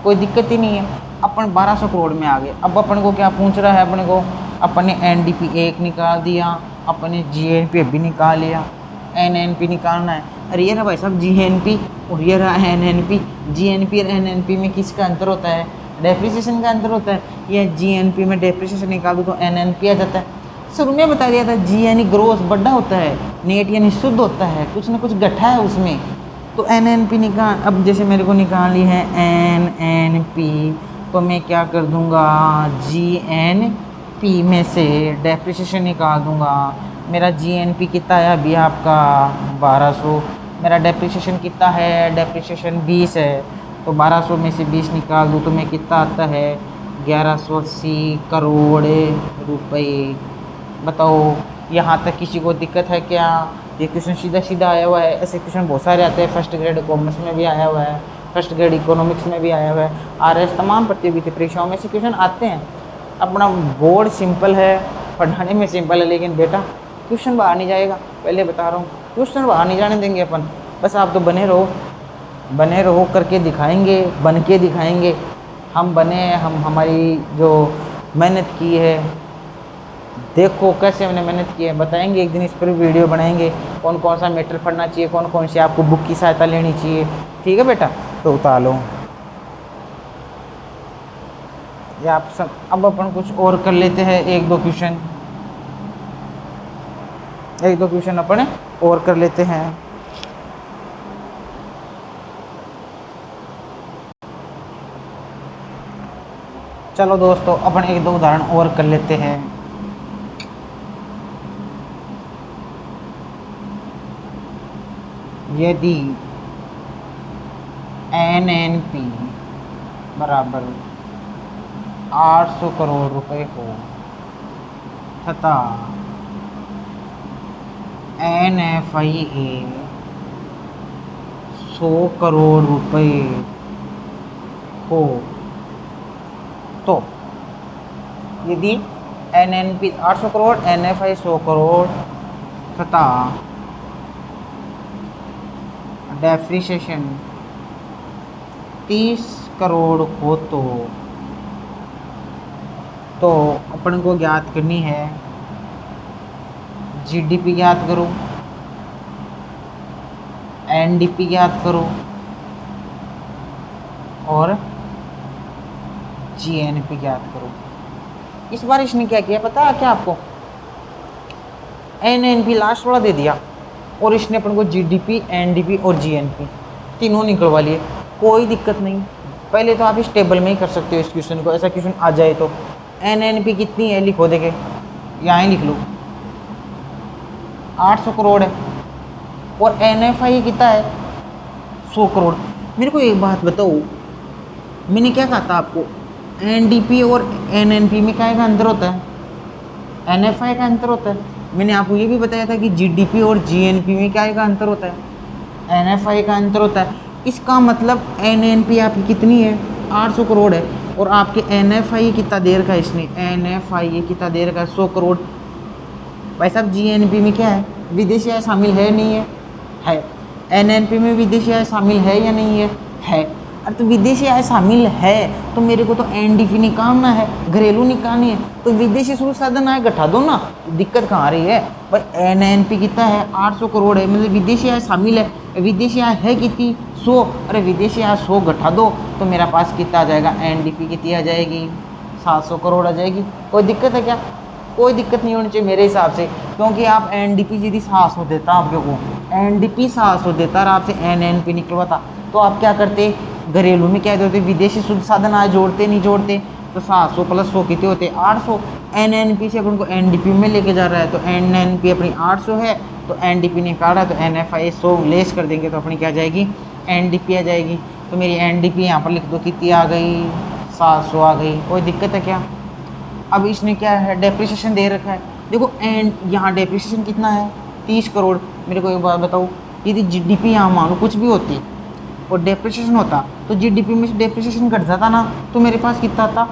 कोई दिक्कत ही नहीं है, अपन 1200 करोड़ में आ गए। अब अपन को क्या पूछ रहा है? अपने को अपन ने एनडीपी 1 निकाल दिया, अपन ने जीएनपी भी निकाल लिया, एनएनपी निकालना है। अरे ये रहा भाई साहब जीएनपी और ये रहा एनएनपी। जीएनपी और एनएनपी में किसका अंतर होता है? डेप्रिसिएशन का अंतर होता है। ये जीएनपी में डेप्रिसिएशन निकाल दो तो एनएनपी आ जाता है। शुरू में बता दिया था जी यानी ग्रोस बड़ा होता है, नेट यानी शुद्ध होता है, कुछ ना कुछ गठा है उसमें। तो एनएनपी निकाल, अब जैसे मेरे को निकालनी है एनएनपी, तो मैं क्या कर दूंगा? जीएनपी में से डेप्रिसिएशन निकाल दूंगा। मेरा जीएनपी कितना है अभी आपका? 1200। मेरा डेप्रिसिएशन कितना है? डेप्रिसिएशन 20 है। तो 1200 में से 20 निकाल दूँ तो मैं कितना आता है? 1180 करोड़ रुपए। बताओ यहाँ तक किसी को दिक्कत है क्या? ये क्वेश्चन सीधा सीधा आया हुआ है। ऐसे क्वेश्चन बहुत सारे आते हैं। फर्स्ट ग्रेड कॉमर्स में भी आया हुआ है, फर्स्ट ग्रेड इकोनॉमिक्स में भी आया हुआ है, आरएस तमाम प्रतियोगिता परीक्षाओं में से क्वेश्चन आते हैं। अपना बोर्ड सिंपल है, पढ़ाने में सिंपल है, लेकिन बेटा क्वेश्चन बाहर नहीं जाएगा। पहले बता रहा हूँ, क्वेश्चन बाहर नहीं जाने देंगे अपन। बस आप तो बने रहो, बने रहो, करके दिखाएंगे, बन के दिखाएंगे। हम बने, हम हमारी जो मेहनत की है, देखो कैसे हमने मेहनत की है, बताएंगे। एक दिन इस पर वीडियो बनाएंगे, कौन कौन सा मैटर पढ़ना चाहिए, कौन कौन सी आपको बुक की सहायता लेनी चाहिए। ठीक है बेटा, तो उतार लो ये आप सब। अब अपन कुछ और कर लेते हैं, एक दो क्वेश्चन अपन और कर लेते हैं। चलो दोस्तों, अपन एक दो उदाहरण और कर लेते हैं। यदि एनएनपी बराबर 800 करोड़ रुपए हो तथा एनएफआई 100 करोड़ रुपए हो, तो यदि एनएनपी 800 करोड़, एनएफआई 100 करोड़, तथा डेप्रिसिएशन 30 करोड़ हो तो अपन को ज्ञात करनी है जीडीपी ज्ञात करो, एनडीपी ज्ञात करो और जीएनपी ज्ञात करो। इस बार इसने क्या किया पता है क्या आपको? एनएनपी लास्ट वाला दे दिया और इसने अपन को जीडीपी, एनडीपी और जीएनपी तीनों निकलवा लिए। कोई दिक्कत नहीं, पहले तो आप इस टेबल में ही कर सकते हो इस क्वेश्चन को। ऐसा क्वेश्चन आ जाए तो एनएनपी कितनी है लिखो, देखे यहाँ ही लिख लो 800 करोड़ है और एनएफआई कितना है 100 करोड़। मेरे को एक बात बताओ, मैंने क्या कहा था आपको? एनडीपी और एनएनपी में क्या का अंतर होता है? एनएफआई का अंतर होता है। मैंने आपको ये भी बताया था कि जीडीपी और जीएनपी में क्या का अंतर होता है? एनएफआई का अंतर होता है। इसका मतलब एनएनपी आपकी कितनी है 800 करोड़ है और आपके एनएफआई कितना देर का है? इसने एनएफआई कितना देर का 100 करोड़। भाई साहब जीएनपी में क्या है? विदेशी आय शामिल है नहीं है? है। एनएनपी में विदेशी आय शामिल है या नहीं है? है। अरे तो विदेशी आय शामिल है तो मेरे को तो एनडीपी निकालना है, घरेलू निकालनी है, तो विदेशी स्रोत साधन आय घटा दो ना। दिक्कत कहाँ आ रही है भाई? एनएनपी कितना है 800 करोड़ है, मतलब विदेशी आय शामिल है। विदेशी आय है कितनी 100, अरे विदेशी आय 100 घटा दो तो मेरा पास कितना आ जाएगा? एनडीपी कितनी आ जाएगी? 700 करोड़ आ जाएगी। कोई दिक्कत है क्या? कोई दिक्कत नहीं होनी चाहिए मेरे हिसाब से, क्योंकि आप एनडीपी यदि 700 देता आपके को, एनडीपी 700 देता और आपसे एनएनपी निकलवाता तो आप क्या करते? घरेलू में क्या होते? विदेशी शुद्ध साधन आय जोड़ते नहीं जोड़ते? तो 700 प्लस 100 कितने होते? 800। एनएनपी से अपन को एनडीपी में लेके जा रहा है तो एनएनपी अपनी 800 है तो एनडीपी निकाल रहा है तो एनएफआई 100 लेस कर देंगे तो अपनी क्या आ जाएगी? एनडीपी आ जाएगी। तो मेरी एनडीपी यहाँ पर लिख दो, कितनी आ गई? 700 आ गई। कोई दिक्कत है क्या? अब इसने क्या है? डेप्रिसिएशन दे रखा है। देखो एंड यहाँ डेप्रिसिएशन कितना है 30 करोड़। मेरे को एक बात बताओ, यदि जीडीपी यहाँ मानो कुछ भी होती और डेप्रिसिएशन होता तो जीडीपी में से डेप्रिसिएशन घट जाता ना, तो मेरे पास कितना आता?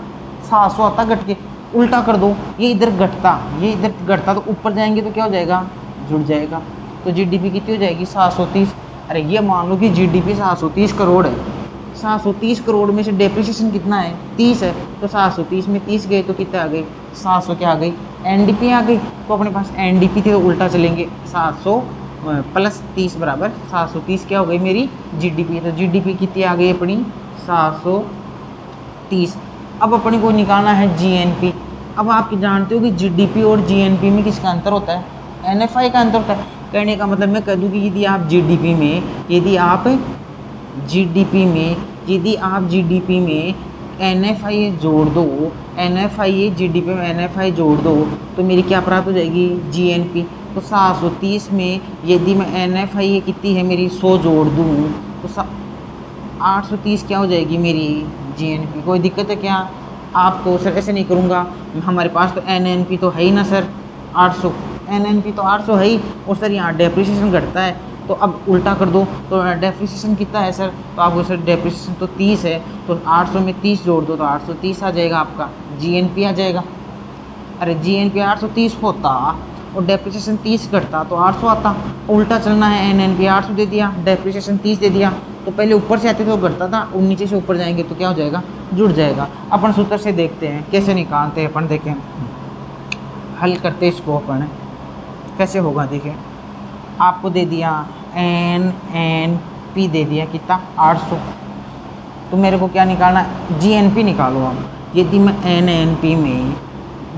700 आता घट के। उल्टा कर दो, ये इधर घटता, ये इधर घटता, तो ऊपर जाएंगे तो क्या हो जाएगा? जुड़ जाएगा। तो जीडीपी कितनी हो जाएगी? 730। अरे ये मान लो कि जीडीपी 730 करोड़ है, 730 करोड़ में से डेप्रिसिएशन कितना है? 30 है, तो 730 में 30 गए तो कितना आ गई? 700 क्या आ गई? एनडीपी आ गई। तो अपने पास एनडीपी थे तो उल्टा चलेंगे, 700 प्लस 30 बराबर 730 क्या हो गई मेरी? जीडीपी। तो जीडीपी कितनी आ गई अपनी? 730। अब अपने को निकालना है जीएनपी। अब आप जानते हो कि जीडीपी और जीएनपी में किसका अंतर होता है? एनएफआई का अंतर होता है। कहने का मतलब मैं कह दूँ कि यदि आप जीडीपी में एनएफआई जोड़ दो, एनएफआई जीडीपी में एनएफआई जोड़ दो तो मेरी क्या प्राप्त हो जाएगी? जीएनपी। तो 730 में यदि मैं एनएफआई कितनी है मेरी 100 जोड़ दूँ तो 830 क्या हो जाएगी मेरी? जीएनपी। कोई दिक्कत है क्या आपको? सर ऐसे नहीं करूँगा, हमारे पास तो एनएनपी तो है ही ना सर 800, एनएनपी तो 800 है ही, और सर यहाँ डेप्रिसिएशन घटता है तो अब उल्टा कर दो। तो डेप्रिसिएशन कितना है सर? तो आपको सर डेप्रिसिएशन तो 30 है, तो 800 में 30 जोड़ दो तो 830 आ जाएगा आपका, जीएनपी आ जाएगा। अरे जीएनपी 830 होता और डेप्रिसिएशन 30 घटता तो 800 आता। उल्टा चलना है, एनएनपी 800 दे दिया, डेप्रिसिएशन 30 दे दिया, तो पहले ऊपर से आते तो घटता था, और नीचे से ऊपर जाएंगे तो क्या हो जाएगा? जुड़ जाएगा। अपन सूत्र से देखते हैं कैसे निकालते हैं। अपन देखें, हल करते इसको अपन कैसे होगा। देखें, आपको दे दिया एनएनपी दे दिया कितना? 800। तो मेरे को क्या निकालना? जीएनपी निकालो। अब यदि मैं एनएनपी में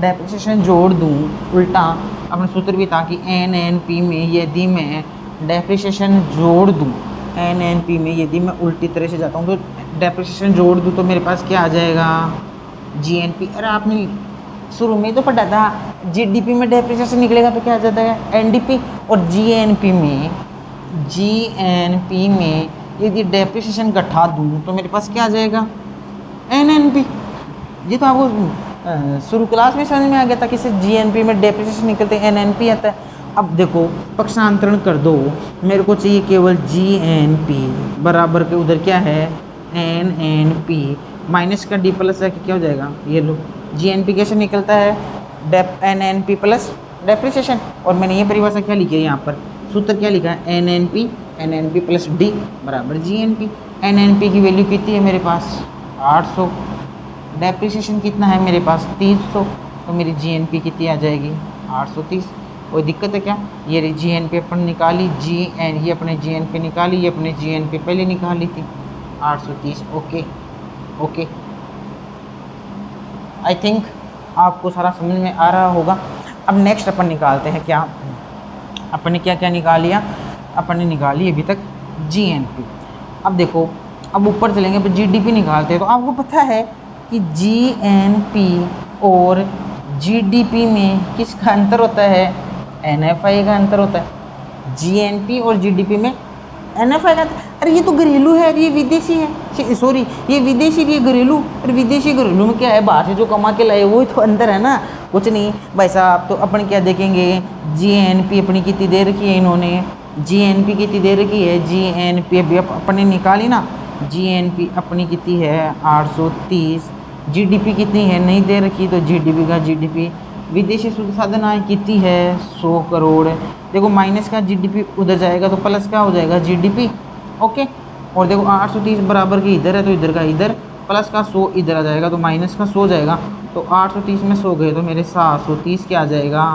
डेप्रिसिएशन जोड़ दूँ, उल्टा अपना सूत्र भी था कि एनएनपी में यदि मैं डेप्रिसिएशन जोड़ दूँ, एनएनपी में यदि मैं उल्टी तरह से जाता हूँ तो डेप्रिसिएशन जोड़ दूँ तो मेरे पास क्या आ जाएगा? जीएनपी। अरे आपने शुरू में तो पढ़ा था जीडीपी में डेप्रिसिएशन निकलेगा तो क्या आ जाता है? एनडीपी। और जीएनपी में यदि डेप्रिसिएशन घटा दूँ तो मेरे पास क्या आ जाएगा? एनएनपी। ये तो आपको शुरू क्लास में समझ में आ गया था कि सिर्फ जीएनपी में डेप्रिसिएशन निकलते एनएनपी आता है। अब देखो पक्षांतरण कर दो, मेरे को चाहिए केवल जीएनपी बराबर के उधर क्या है? एनएनपी माइनस का डी प्लस है कि क्या हो जाएगा? ये लो, जीएनपी कैसे निकलता है? NNP plus depreciation. और मैंने ये परिभाषा क्या लिखी है यहाँ पर, सूत्र क्या लिखा है, N N P plus D बराबर G N P. N N P की वैल्यू कितनी है मेरे पास 800, डेप्रिसिएशन कितना है मेरे पास 300, तो मेरी जी एन पी कितनी आ जाएगी 830। कोई दिक्कत है क्या, ये जी एन पी अपन निकाली, ये अपने जी एन पी निकाली, ये अपने जी एन पी पहले निकाली थी 830। ओके ओके, आई थिंक आपको सारा समझ में आ रहा होगा। अब नेक्स्ट अपन निकालते हैं क्या, अपन ने क्या क्या निकाल लिया, अपन ने निकाली अभी तक जी एन पी। अब देखो, अब ऊपर चलेंगे, अब जी डी पी निकालते हैं। तो आपको पता है कि जी एन पी और जी डी पी में किसका अंतर होता है, एन एफ आई का अंतर होता है। जी एन पी और जी डी पी में एन एफ आई का, अरे ये तो घरेलू है, ये विदेशी है, सॉरी ये विदेशी, ये घरेलू। और विदेशी घरेलू में क्या है, बाहर से जो कमा के लाए वही तो अंदर है ना, कुछ नहीं भाई साहब। तो अपन क्या देखेंगे, जी एन पी अपनी कितनी दे रखी है इन्होंने, जी एन पी कितनी दे रखी है, जी एन पी अभी अपने निकाली ना, जी एन पी अपनी कितनी है 830। जी डी पी कितनी है नहीं दे रखी, तो जी डी पी का जी डी पी विदेशी शुद्ध साधन आय कितनी है 100 करोड़। देखो माइनस का जीडीपी उधर जाएगा तो प्लस क्या हो जाएगा जीडीपी। ओके, और देखो 830 बराबर की इधर है तो इधर का इधर, प्लस का 100 इधर आ जाएगा तो माइनस का 100 जाएगा। तो 830 में 100 गए तो मेरे 730 क्या आ जाएगा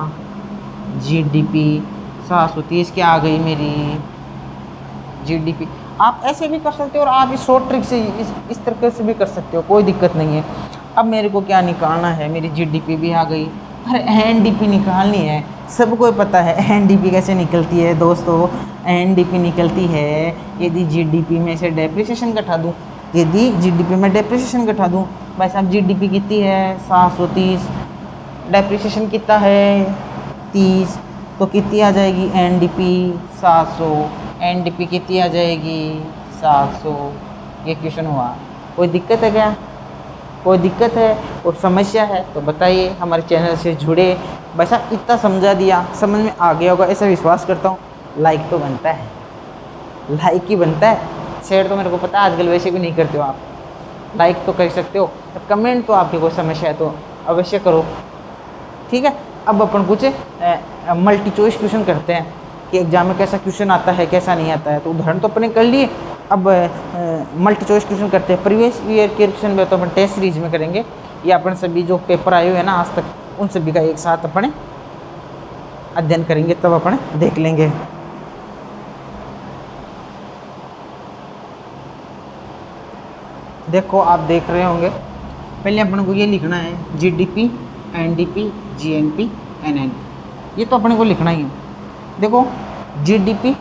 जीडीपी, 730 क्या आ गई मेरी जीडीपी। आप ऐसे भी कर सकते हो और आप इस शॉर्ट ट्रिक से इस तरीके से भी कर सकते हो, कोई दिक्कत नहीं है। अब मेरे को क्या निकालना है, मेरी जीडीपी भी आ गई। अरे एनडीपी निकालनी है, सबको पता है एनडीपी कैसे निकलती है दोस्तों। एनडीपी निकलती है यदि जीडीपी में से डेप्रिसिएशन घटा दूँ, यदि जीडीपी में डेप्रिसिएशन घटा दूँ। भाई साहब जीडीपी कितनी है 730, डेप्रिसिएशन कितना है 30, तो कितनी आ जाएगी एनडीपी 700, एनडीपी कितनी आ जाएगी 700। ये क्वेश्चन हुआ, कोई दिक्कत है क्या, कोई दिक्कत है और समस्या है तो बताइए, हमारे चैनल से जुड़े। वैसा इतना समझा दिया, समझ में आ गया होगा ऐसा विश्वास करता हूँ। लाइक तो बनता है, लाइक ही बनता है, शेयर तो मेरे को पता है आजकल वैसे भी नहीं करते हो आप, लाइक तो कर सकते हो, कमेंट तो आपकी कोई समस्या है तो अवश्य करो, ठीक है। अब अपन कुछ मल्टी चॉइस क्वेश्चन करते हैं कि एग्जाम में कैसा क्वेश्चन आता है कैसा नहीं आता है। तो उदाहरण तो अपने कर लिए, अब मल्टी चॉइस क्वेश्चन करते हैं। प्रीवियस ईयर के क्वेश्चन में तो अपन टेस्ट सीरीज में करेंगे, या अपन सभी जो पेपर आए हुए हैं ना आज तक उन सभी का एक साथ अपने अध्ययन करेंगे, तब अपन देख लेंगे। देखो आप देख रहे होंगे, पहले अपन को ये लिखना है जीडीपी, एनडीपी, जीएनपी, एनएनपी, ये तो अपने को लिखना ही है। देखो जीडीपी,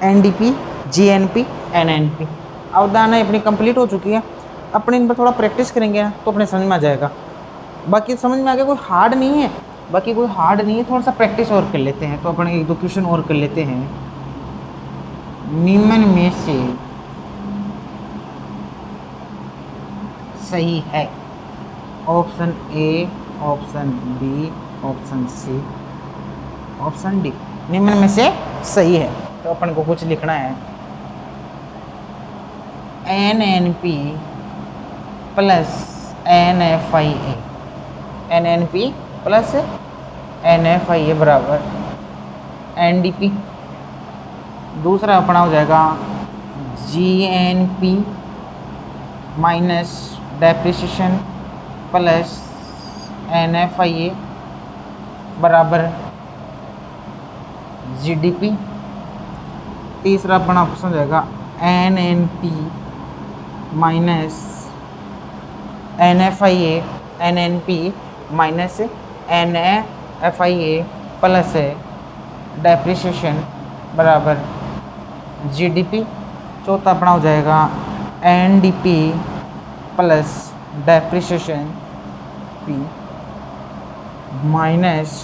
एनडीपी, जीएनपी, एनएनपी, अवधारणा अपनी कंप्लीट हो चुकी है। अपने इन पर थोड़ा प्रैक्टिस करेंगे ना तो अपने समझ में आ जाएगा। बाकी समझ में आ गया, कोई हार्ड नहीं है, बाकी कोई हार्ड नहीं है, थोड़ा सा प्रैक्टिस और कर लेते हैं। तो अपन एक दो क्वेश्चन और कर लेते हैं। निम्न में से सही है option A, option B, option C, option D, निम्न में से सही है। तो अपन को कुछ लिखना है, NNP plus NFIA, NNP plus NFIA बराबर एनडीपी। दूसरा अपना हो जाएगा GNP minus depreciation plus NFIA बराबर जीडीपी। तीसरा अपना ऑप्शन हो जाएगा NNP minus NFIA, NNP minus NFIA plus depreciation बराबर जीडीपी। चौथा अपना हो जाएगा NDP plus depreciation P minus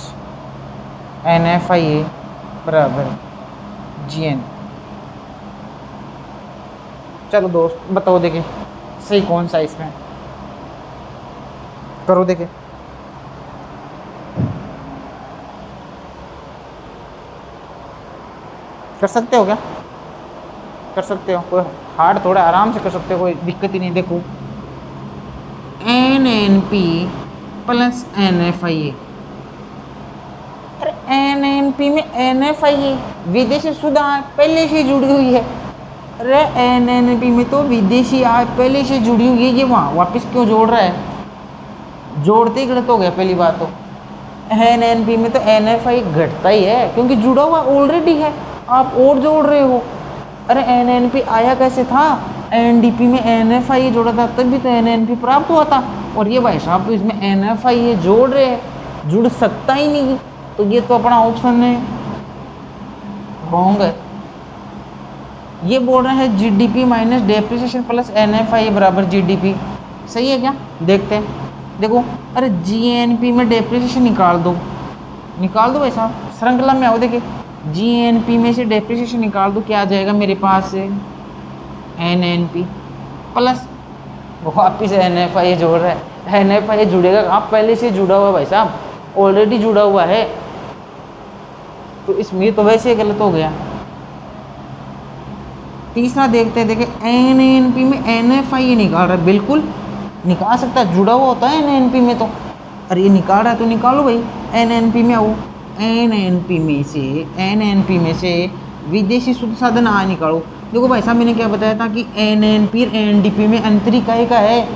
NFIA बराबर जीएन। चलो दोस्त बताओ, देखे सही कौन सा इसमें, करो देखे। कर सकते हो क्या, कर सकते हो, कोई हार्ड थोड़ा आराम से कर सकते हो, कोई दिक्कत ही नहीं। देखो N N P plus N F I A, NNP में एनएफआई है, विदेशी शुद्ध आय पहले से जुड़ी हुई है। अरे एनएनपी में तो विदेशी आय पहले से जुड़ी हुई है, ये वहाँ वापस क्यों जोड़ रहा है? जोड़ते ही गलत हो गया पहली बात तो। एनएनपी में तो एनएफआई घटता ही है क्योंकि जुड़ा हुआ ऑलरेडी है, आप और जोड़ रहे हो। अरे एनएनपी आया कैसे था? एनडीपी में एनएफआई जोड़ा था तब भी तो एनएनपी प्राप्त हुआ था। और ये भाई साहब तो इसमें एनएफआई ये जोड़ रहे हैं, जुड़ सकता ही नहीं, तो ये तो अपना ऑप्शन है रॉन्ग है। ये बोल रहे हैं GDP minus depreciation plus NFI बराबर जीडीपी, सही है क्या? देखते हैं। देखो, अरे जीएनपी में डेप्रिसिएशन निकाल दो भाई साहब, श्रृंखला में आओ। देखिए जीएनपी में से डेप्रिसिएशन निकाल दो, क्या आ जाएगा मेरे पास? एनएनपी प्लस वापिस एनएफआई जोड़ रहा है। एनएफआई जुड़ेगा, आप पहले से जुड़ा हुआ भाई साहब, ऑलरेडी जुड़ा हुआ है, तो इसमें तो वैसे गलत हो गया। तीसरा देखते हैं। देखिए एनएनपी में एनएफआई निकाल रहा है, बिल्कुल निकाल सकता है, जुड़ा हुआ होता है एनएनपी में तो। अरे ये निकाल रहा है तो निकालो भाई, एनएनपी में आओ। एनएनपी में से विदेशी शुद्ध साधन आय निकालो। देखो भाई साहब मैंने क्या बताया था कि एनएनपी और एनडीपी में अंतर इकाई का है,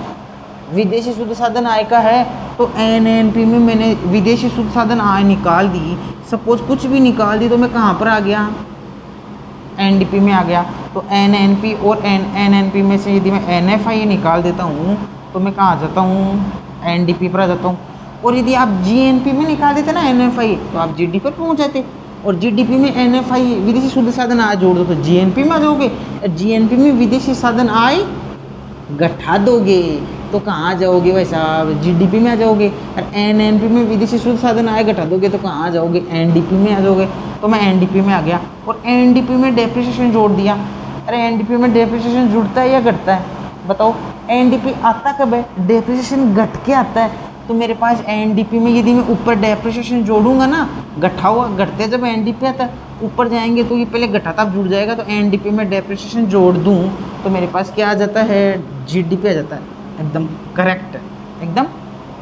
विदेशी शुद्ध साधन आय का है। तो एनएनपी में मैंने विदेशी शुद्ध साधन आय निकाल दी, सपोज कुछ भी निकाल दी, तो मैं कहाँ पर आ गया? एनडीपी में आ गया। तो एनएनपी और एनएनपी में से यदि मैं एनएफआई निकाल देता हूँ तो मैं कहाँ आ जाता हूँ? एनडीपी पर आ जाता हूँ। और यदि आप जीएनपी में निकाल देते ना एनएफआई, तो आप जीडीपी पर पहुँच जाते। और जीडीपी में एनएफआई विदेशी शुद्ध साधन आय जोड़ दो तो जीएनपी में आ जाओगे। जीएनपी में विदेशी साधन आय घटा दोगे तो कहाँ जाओगे भाई साहब? जीडीपी में आ जाओगे। और एनएनपी में विदेशी शुद्ध साधन आय घटा दोगे तो कहाँ आ जाओगे? एनडीपी में आ जाओगे। तो मैं एनडीपी में आ गया और एनडीपी में डेप्रिसिएशन जोड़ दिया। अरे एनडीपी में डेप्रिसिएशन जुड़ता है या घटता है? बताओ। एनडीपी आता कब है? डेप्रिसिएशन घट के आता है। तो मेरे पास एनडीपी में यदि मैं ऊपर डेप्रिसिएशन जोड़ूंगा ना, घटा हुआ घटते जब एनडीपी आता है, ऊपर जाएंगे तो ये पहले घटाता जुड़ जाएगा। तो एनडीपी में डेप्रिसिएशन जोड़ दूँ तो मेरे पास क्या आ जाता है? जीडीपी आ जाता है। एकदम करेक्ट है, एकदम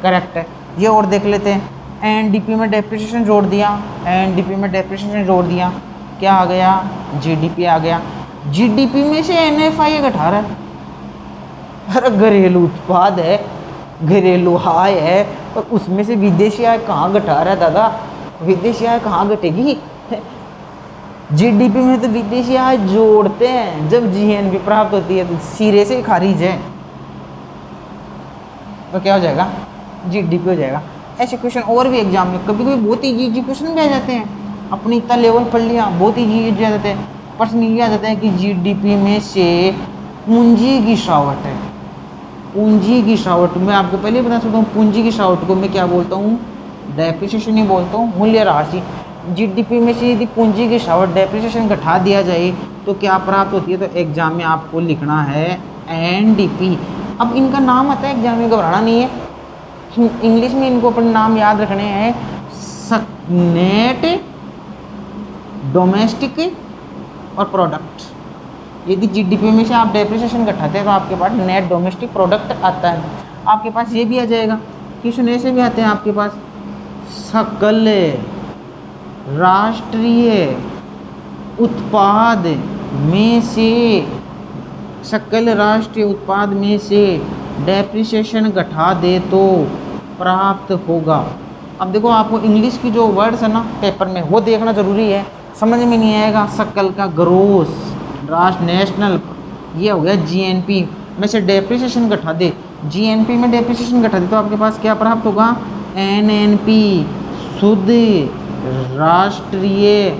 करेक्ट है। ये और देख लेते हैं। एनडीपी में डेप्रिसिएशन जोड़ दिया, एनडीपी में डेप्रिसिएशन जोड़ दिया, क्या आ गया? जीडीपी आ गया। जीडीपी में से एनएफआई घटा रहा है। अरे घरेलू उत्पाद है, घरेलू आय है, और उसमें से विदेशी आय कहाँ घटा रहा है दादा? विदेशी आय कहाँ घटेगी? जीडीपी में तो विदेशी आय जोड़ते हैं, जब जीएनपी प्राप्त होती है तो सिरे से खारिज है। तो क्या हो जाएगा? जीडीपी हो जाएगा। ऐसे क्वेश्चन और भी एग्जाम में कभी कभी बहुत इजी क्वेश्चन भी आ जाते हैं। अपनी इतना लेवल पढ़ लिया, बहुत इजी आ जाते हैं। प्रश्न ये आ जाता है कि जीडीपी में से पूंजी की गिरावट है। पूंजी की गिरावट, मैं आपको पहले बता सकता हूँ, पूंजी की गिरावट को मैं क्या बोलता हूँ? डेप्रिसिएशन ही बोलता हूँ, मूल्य राशि। जीडीपी में से यदि पूंजी की गिरावट डेप्रिसिएशन घटा दिया जाए तो क्या प्राप्त होती है? तो एग्जाम में आपको लिखना है एनडीपी। अब इनका नाम आता है एग्जाम में, घबराना नहीं है। इंग्लिश में इनको अपने नाम याद रखने हैं। नेट डोमेस्टिक और प्रोडक्ट। यदि जीडीपी में से आप डेप्रिसिएशन घटाते हैं तो आपके पास नेट डोमेस्टिक प्रोडक्ट आता है। आपके पास ये भी आ जाएगा, क्वेश्चन ऐसे भी आते हैं आपके पास। सकल राष्ट्रीय उत्पाद में से, सकल राष्ट्रीय उत्पाद में से डेप्रिसिएशन घटा दे तो प्राप्त होगा। अब देखो आपको इंग्लिश की जो वर्ड्स है ना पेपर में, वो देखना ज़रूरी है, समझ में नहीं आएगा। सकल का ग्रोस, राष्ट्र नेशनल, ये हो गया जीएनपी में से डेप्रिसिएशन घटा दे, जीएनपी में डेप्रिसिएशन घटा दे तो आपके पास क्या प्राप्त होगा? एनएनपी, शुद्ध राष्ट्रीय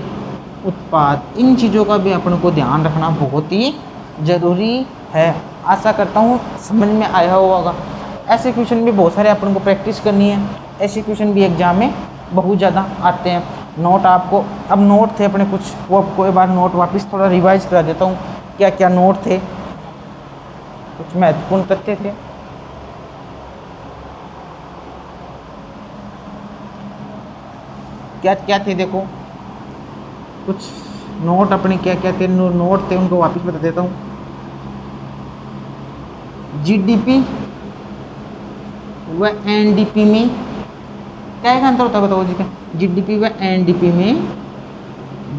उत्पाद। इन चीज़ों का भी अपन को ध्यान रखना बहुत ही ज़रूरी है। आशा करता हूँ समझ में आया होगा। ऐसे क्वेश्चन भी बहुत सारे अपन को प्रैक्टिस करनी है। ऐसे क्वेश्चन भी एग्जाम में बहुत ज़्यादा आते हैं। नोट आपको, अब नोट थे अपने कुछ, वो आपको एक बार नोट वापस थोड़ा रिवाइज करा देता हूँ। क्या क्या नोट थे, कुछ महत्वपूर्ण तथ्य थे। क्या क्या थे देखो, कुछ नोट अपने क्या क्या थे, नोट थे, उनको वापस बता देता हूँ। जीडीपी व एनडीपी में क्या एक अंतर होता है बताओ जी? क्या जीडीपी व एनडीपी में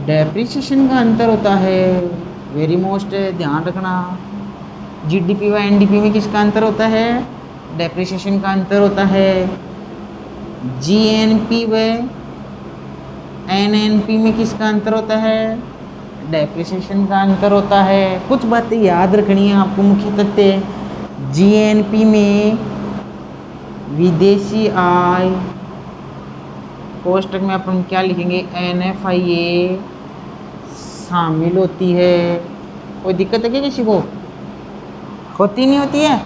डेप्रिसिएशन का अंतर होता है, वेरी मोस्ट ध्यान रखना। जीडीपी व एनडीपी में किसका अंतर होता है? डेप्रिसिएशन का अंतर होता है। जीएनपी व एनएनपी में किसका अंतर होता है? डेप्रिसिएशन का अंतर होता है। कुछ बातें याद रखनी है आपको, मुख्य तथ्य। जीएनपी में विदेशी आय, कोष्टक में अपन क्या लिखेंगे? NFIA शामिल होती है। कोई दिक्कत है क्या किसी को? होती नहीं होती है?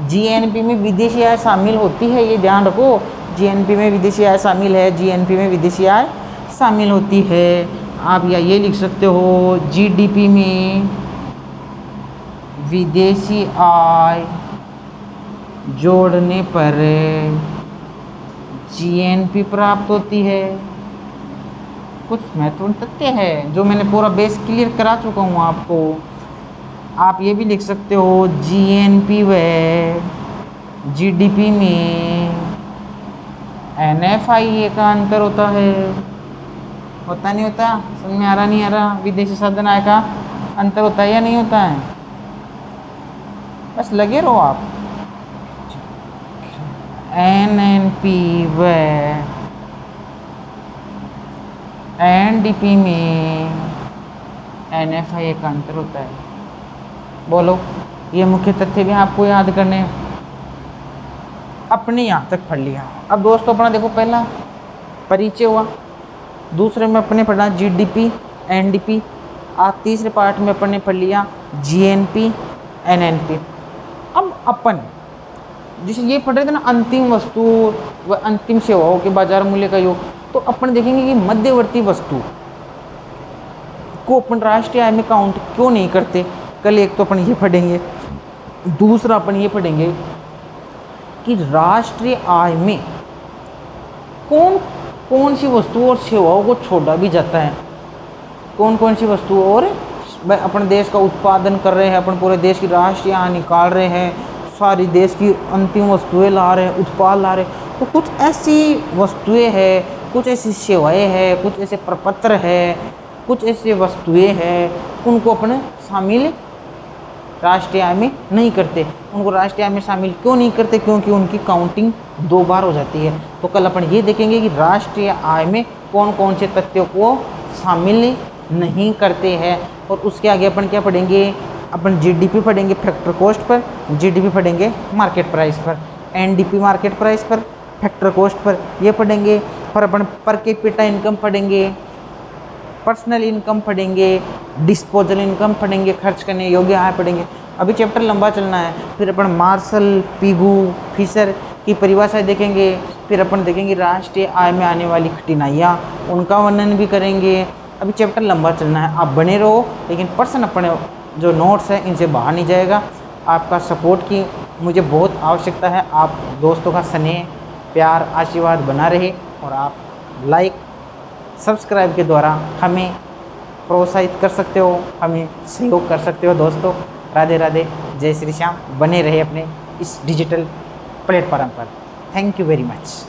जीएनपी में विदेशी आय शामिल होती है, ये ध्यान रखो। जीएनपी में विदेशी आय शामिल है, जीएनपी में विदेशी आय शामिल होती है। आप या ये लिख सकते हो, जीडीपी में विदेशी आय जोड़ने पर जीएनपी प्राप्त होती है। कुछ महत्वपूर्ण तथ्य है जो मैंने पूरा बेस क्लियर करा चुका हूँ आपको। आप ये भी लिख सकते हो, जीएनपी व जीडीपी में NFIA का अंतर होता है। होता नहीं होता? समझ में आ रहा नहीं आ रहा? विदेशी साधन आय का अंतर होता है या नहीं होता है? बस लगे रहो आप। NNP व NDP में NFIA का अंतर होता है। बोलो, ये मुख्य तथ्य भी आपको याद करने हैं। अपने यहाँ तक पढ़ लिया। अब दोस्तों अपना देखो, पहला परिचय हुआ, दूसरे में अपने पढ़ा जीडीपी एनडीपी, आज तीसरे पार्ट में अपन ने पढ़ लिया जीएनपी एनएनपी। अब अपन जैसे ये पढ़ रहे थे ना, अंतिम वस्तु व अंतिम सेवाओं के बाजार मूल्य का योग, तो अपन देखेंगे कि मध्यवर्ती वस्तु को अपन राष्ट्रीय आय में काउंट क्यों नहीं करते। कल एक तो अपन ये पढ़ेंगे, दूसरा अपन ये पढ़ेंगे कि राष्ट्रीय आय में कौन कौन सी वस्तुओं और सेवाओं को छोड़ा भी जाता है। कौन कौन सी वस्तुओं और अपने देश का उत्पादन कर रहे हैं, अपन पूरे देश की राष्ट्रीय आय निकाल रहे हैं, सारी देश की अंतिम वस्तुएं ला रहे हैं, उत्पाद ला रहे हैं। तो कुछ ऐसी वस्तुएं हैं, कुछ ऐसी सेवाएं हैं, कुछ ऐसे प्रपत्र है, कुछ ऐसे वस्तुएं हैं, उनको अपने शामिल राष्ट्रीय आय में नहीं करते। उनको राष्ट्रीय आय में शामिल क्यों नहीं करते? क्योंकि उनकी काउंटिंग 2 बार हो जाती है। तो कल अपन ये देखेंगे कि राष्ट्रीय आय में कौन कौन से तथ्यों को शामिल नहीं करते हैं। और उसके आगे अपन क्या पढ़ेंगे? अपन जीडीपी पढ़ेंगे फैक्टर कॉस्ट पर, जीडीपी पढ़ेंगे मार्केट प्राइस पर, एनडीपी मार्केट प्राइस पर, फैक्टर कॉस्ट पर ये पढ़ेंगे। पर अपन पर कैपिटा इनकम पढ़ेंगे, पर्सनल इनकम पढ़ेंगे, डिस्पोजल इनकम पढ़ेंगे, खर्च करने योग्य आय पढ़ेंगे। अभी चैप्टर लंबा चलना है। फिर अपन मार्शल, पिगू, फिशर की परिभाषा देखेंगे। फिर अपन देखेंगे राष्ट्रीय आय में आने वाली कठिनाइयाँ, उनका वर्णन भी करेंगे। अभी चैप्टर लंबा चलना है, आप बने रहो। लेकिन पर्सन अपने जो नोट्स हैं इनसे बाहर नहीं जाएगा। आपका सपोर्ट की मुझे बहुत आवश्यकता है। आप दोस्तों का स्नेह, प्यार, आशीर्वाद बना रहे और आप लाइक, सब्सक्राइब के द्वारा हमें प्रोत्साहित कर सकते हो, हमें सहयोग कर सकते हो। दोस्तों राधे राधे, जय श्री श्याम। बने रहे अपने इस डिजिटल प्लेटफॉर्म पर। Thank you very much.